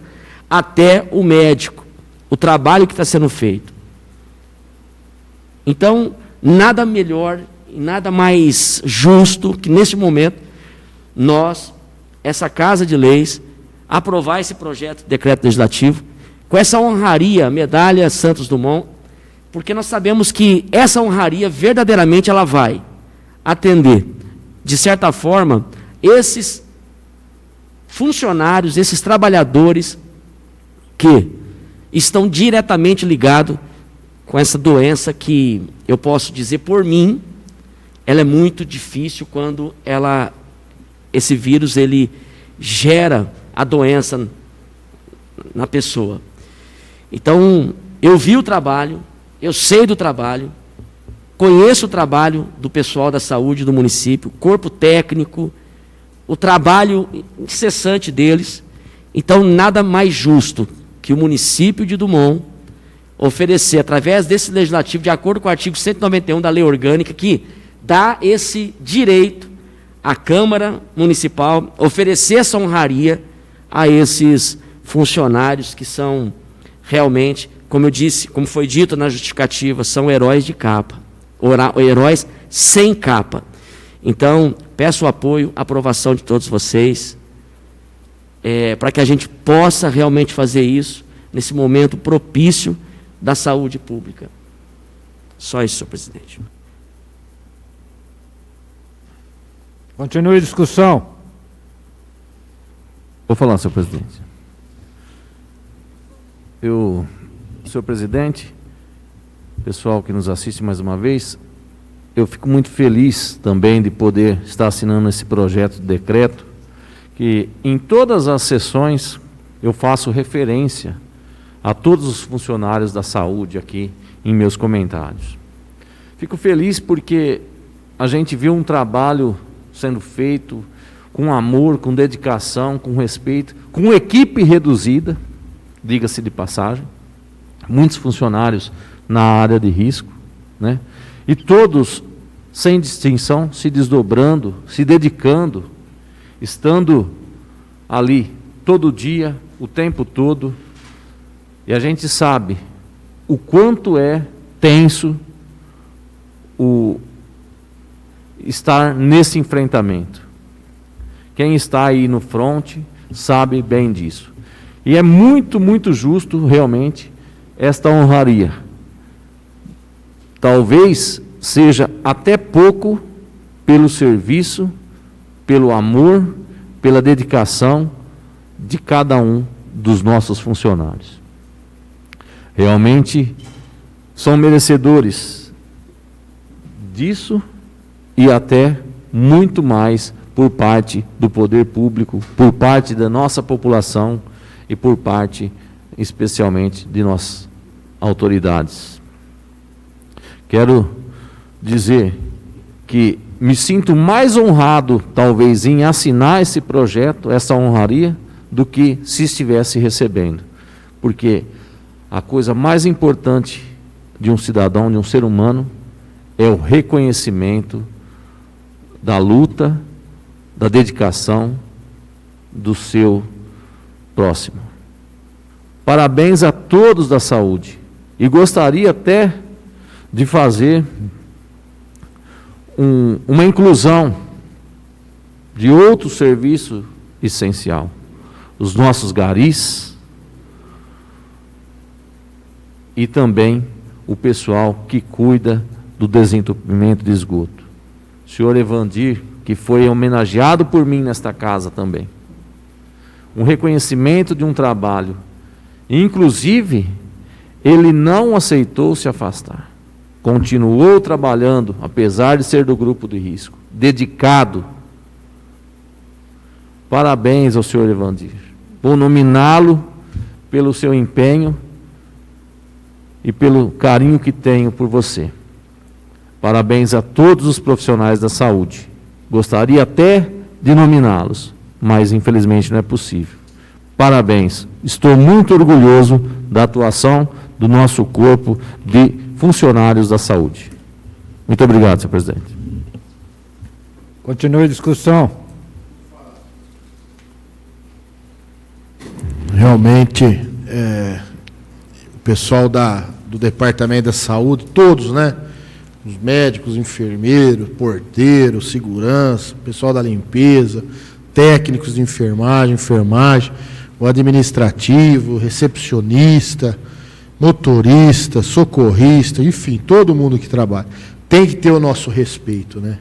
até o médico, o trabalho que está sendo feito. Então, nada melhor e nada mais justo que neste momento nós, essa Casa de Leis, aprovar esse projeto de decreto legislativo com essa honraria, medalha Santos Dumont, porque nós sabemos que essa honraria verdadeiramente ela vai atender, de certa forma, esses funcionários, esses trabalhadores que estão diretamente ligados com essa doença que eu posso dizer por mim, ela é muito difícil quando esse vírus ele gera a doença na pessoa. Então, eu vi o trabalho, eu sei do trabalho, conheço o trabalho do pessoal da saúde do município, o corpo técnico, o trabalho incessante deles. Então, nada mais justo que o município de Dumont oferecer, através desse legislativo, de acordo com o artigo 191 da Lei Orgânica, que dá esse direito à Câmara Municipal, oferecer essa honraria a esses funcionários que são realmente, como eu disse, como foi dito na justificativa, são heróis de capa, heróis sem capa. Então, peço o apoio, a aprovação de todos vocês, para que a gente possa realmente fazer isso nesse momento propício da saúde pública. Só isso, senhor presidente. Continue a discussão. Vou falar, senhor presidente. Senhor presidente, pessoal que nos assiste mais uma vez, eu fico muito feliz também de poder estar assinando esse projeto de decreto, que em todas as sessões eu faço referência a todos os funcionários da saúde aqui em meus comentários. Fico feliz porque a gente viu um trabalho sendo feito com amor, com dedicação, com respeito, com equipe reduzida, diga-se de passagem, muitos funcionários na área de risco, né? E todos, sem distinção, se desdobrando, se dedicando, estando ali todo dia, o tempo todo. E a gente sabe o quanto é tenso estar nesse enfrentamento. Quem está aí no fronte sabe bem disso. E é muito, muito justo, realmente, esta honraria. Talvez seja até pouco pelo serviço, pelo amor, pela dedicação de cada um dos nossos funcionários. Realmente são merecedores disso e até muito mais por parte do poder público, por parte da nossa população e por parte, especialmente, de nossas autoridades. Quero dizer que me sinto mais honrado, talvez, em assinar esse projeto, essa honraria, do que se estivesse recebendo. Porque a coisa mais importante de um cidadão, de um ser humano, é o reconhecimento da luta, da dedicação do seu próximo. Parabéns a todos da saúde. E gostaria até de fazer uma inclusão de outro serviço essencial. Os nossos garis e também o pessoal que cuida do desentupimento de esgoto. O senhor Evandir, que foi homenageado por mim nesta casa também. Um reconhecimento de um trabalho. Inclusive, ele não aceitou se afastar. Continuou trabalhando, apesar de ser do grupo de risco. Dedicado. Parabéns ao senhor Evandir. Vou nominá-lo pelo seu empenho e pelo carinho que tenho por você. Parabéns a todos os profissionais da saúde. Gostaria até de nominá-los, mas infelizmente não é possível. Parabéns. Estou muito orgulhoso da atuação do nosso corpo de funcionários da saúde. Muito obrigado, senhor presidente. Continue a discussão. Realmente, o pessoal do Departamento da Saúde, todos, né? Os médicos, enfermeiros, porteiros, segurança, pessoal da limpeza, técnicos de enfermagem, o administrativo, recepcionista, motorista, socorrista, enfim, todo mundo que trabalha. Tem que ter o nosso respeito, né?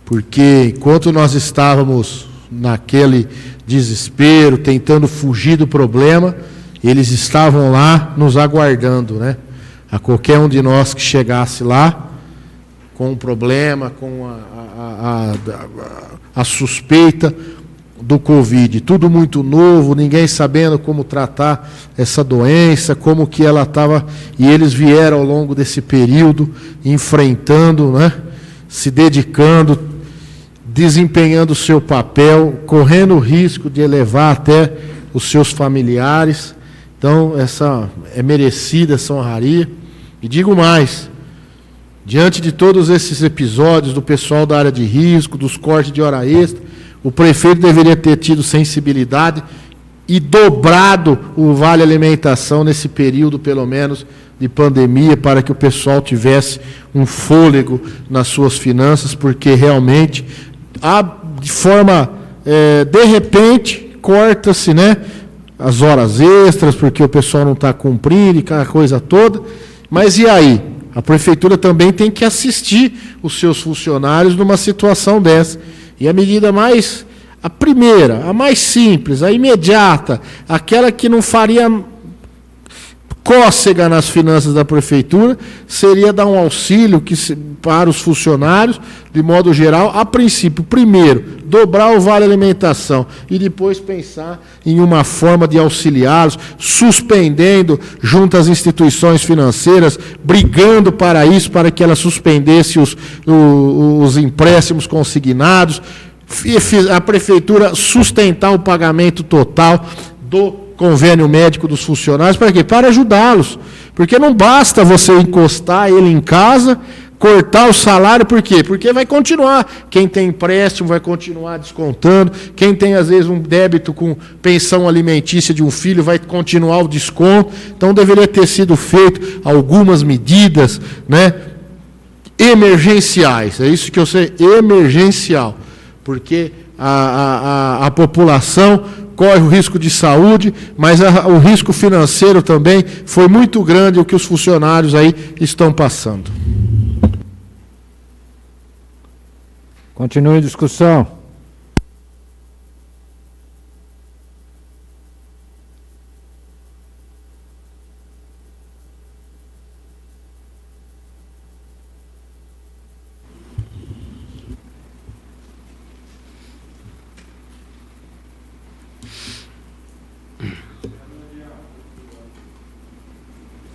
Porque enquanto nós estávamos naquele desespero, tentando fugir do problema, eles estavam lá nos aguardando, né? A qualquer um de nós que chegasse lá, com o problema, com a suspeita do Covid. Tudo muito novo, ninguém sabendo como tratar essa doença, como que ela estava, e eles vieram ao longo desse período enfrentando, né, se dedicando, desempenhando o seu papel, correndo o risco de levar até os seus familiares. Então, essa é merecida essa honraria. E digo mais, diante de todos esses episódios do pessoal da área de risco, dos cortes de hora extra, o prefeito deveria ter tido sensibilidade e dobrado o vale alimentação nesse período, pelo menos, de pandemia, para que o pessoal tivesse um fôlego nas suas finanças, porque realmente, de forma, de repente, corta-se, né, as horas extras, porque o pessoal não está cumprindo e aquela coisa toda. Mas e aí? A prefeitura também tem que assistir os seus funcionários numa situação dessa. E a medida a primeira, a mais simples, a imediata, aquela que não faria cócega nas finanças da prefeitura, seria dar um auxílio para os funcionários, de modo geral, a princípio, primeiro, dobrar o vale alimentação e depois pensar em uma forma de auxiliá-los, suspendendo junto às instituições financeiras, brigando para isso, para que ela suspendesse os empréstimos consignados, a prefeitura sustentar o pagamento total do convênio médico dos funcionários. Para quê? Para ajudá-los. Porque não basta você encostar ele em casa, cortar o salário, por quê? Porque vai continuar. Quem tem empréstimo vai continuar descontando, quem tem, às vezes, um débito com pensão alimentícia de um filho vai continuar o desconto. Então, deveria ter sido feito algumas medidas, né, emergenciais. É isso que eu sei, emergencial. Porque a população corre o risco de saúde, mas o risco financeiro também foi muito grande o que os funcionários aí estão passando. Continue a discussão.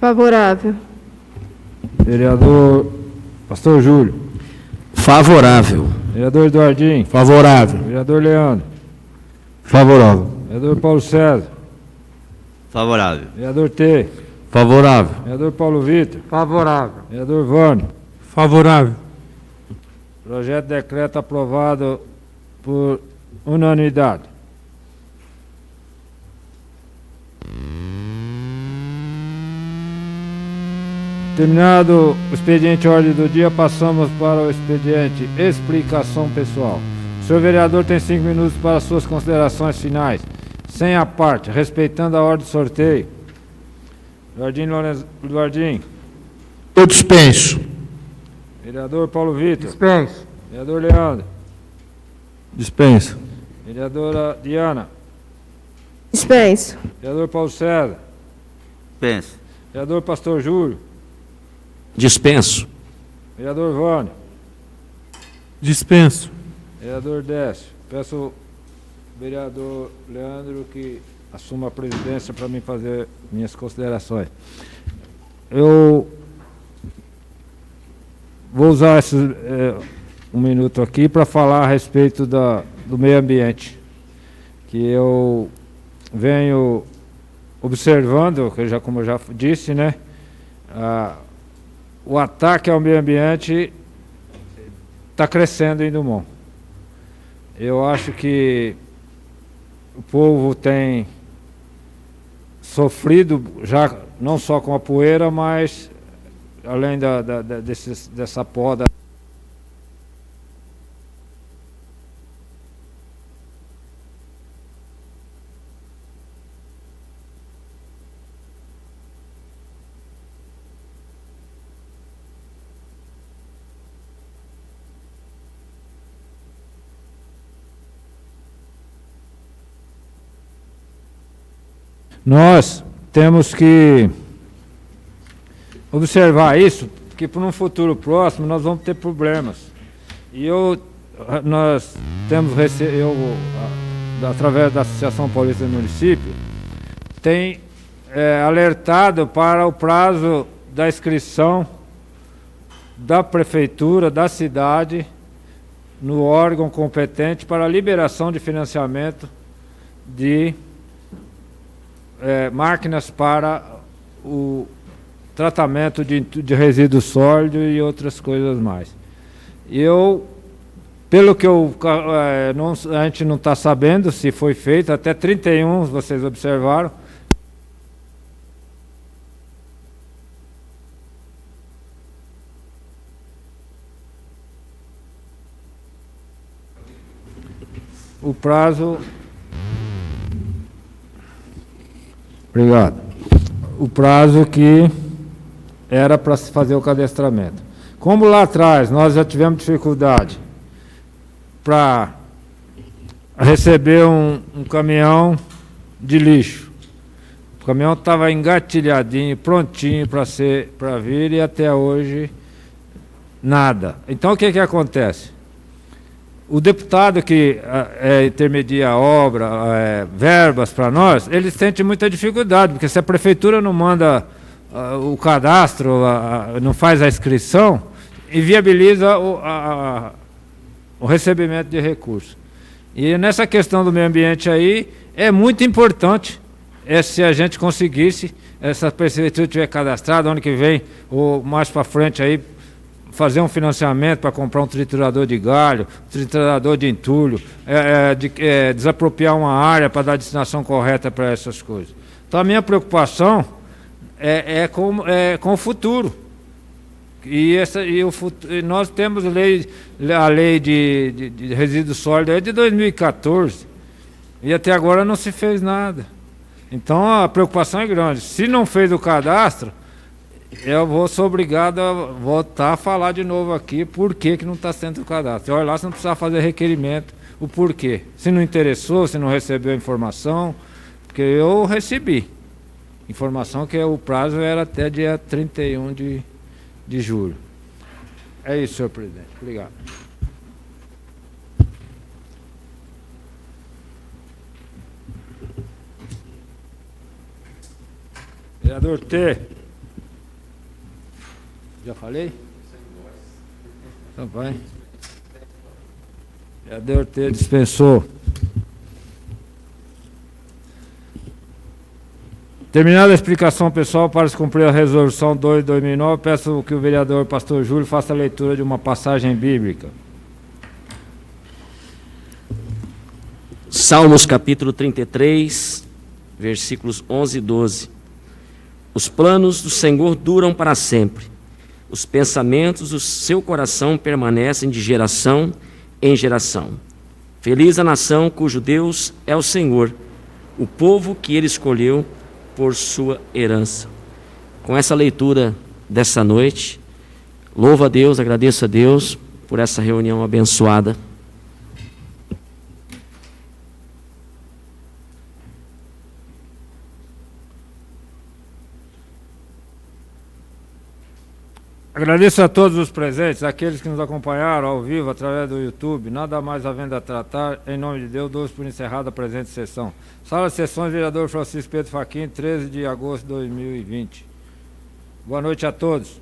Favorável. Vereador Pastor Júlio. Favorável. Vereador Eduardinho. Favorável. Vereador Leandro. Favorável. Vereador Paulo César. Favorável. Vereador T. Favorável. Vereador Paulo Vitor. Favorável. Vereador Vânio. Favorável. Projeto de decreto aprovado por unanimidade. Terminado o expediente ordem do dia, passamos para o expediente explicação pessoal. O senhor vereador tem 5 minutos para suas considerações finais, sem a parte, respeitando a ordem de sorteio. Eduardinho. Eu dispenso. Vereador Paulo Vitor. Dispenso. Vereador Leandro. Dispenso. Vereadora Diana. Dispenso. Vereador Paulo César. Dispenso. Vereador Pastor Júlio. Dispenso. Vereador Vânio. Dispenso. Vereador Décio. Peço ao vereador Leandro que assuma a presidência para mim fazer minhas considerações. Eu vou usar um minuto aqui para falar a respeito do meio ambiente, que eu venho observando, como eu já disse, né, o ataque ao meio ambiente está crescendo em Drummond. Eu acho que o povo tem sofrido já não só com a poeira, mas além dessa poda. Nós temos que observar isso que por um futuro próximo nós vamos ter problemas. E nós temos, através da Associação Paulista do Município, tem alertado para o prazo da inscrição da prefeitura, da cidade, no órgão competente para a liberação de financiamento de máquinas para o tratamento de resíduos sólidos e outras coisas mais. Pelo que a gente não está sabendo se foi feito, até 31, vocês observaram, o prazo... Obrigado. O prazo que era para se fazer o cadastramento. Como lá atrás nós já tivemos dificuldade para receber um caminhão de lixo. O caminhão estava engatilhadinho, prontinho para vir e até hoje nada. Então o que acontece? O deputado que intermedia a obra, verbas para nós, ele sente muita dificuldade, porque se a prefeitura não manda o cadastro, não faz a inscrição, inviabiliza o recebimento de recursos. E nessa questão do meio ambiente aí, é muito importante se a gente conseguisse, essa prefeitura tiver cadastrada, ano que vem, ou mais para frente aí, fazer um financiamento para comprar um triturador de galho, triturador de entulho, desapropriar uma área para dar a destinação correta para essas coisas. Então a minha preocupação é com o futuro. E nós temos a lei de resíduos sólidos de 2014, e até agora não se fez nada. Então a preocupação é grande. Se não fez o cadastro, eu sou obrigado a voltar a falar de novo aqui por que não está sendo o cadastro. Olha lá, você não precisa fazer requerimento, o porquê. Se não interessou, se não recebeu a informação, porque eu recebi informação que o prazo era até dia 31 de julho. É isso, senhor presidente. Obrigado. Vereador T. Já falei? Então vai. Vereador T dispensou. Terminada a explicação pessoal, para se cumprir a resolução 2 de 2009, peço que o vereador Pastor Júlio faça a leitura de uma passagem bíblica. Salmos capítulo 33, versículos 11 e 12. Os planos do Senhor duram para sempre. Os pensamentos do seu coração permanecem de geração em geração. Feliz a nação cujo Deus é o Senhor, o povo que ele escolheu por sua herança. Com essa leitura dessa noite, louvo a Deus, agradeço a Deus por essa reunião abençoada. Agradeço a todos os presentes, aqueles que nos acompanharam ao vivo através do YouTube. Nada mais havendo a tratar, em nome de Deus, dou por encerrada a presente sessão. Sala de sessões, vereador Francisco Pedro Fachin, 13 de agosto de 2020. Boa noite a todos.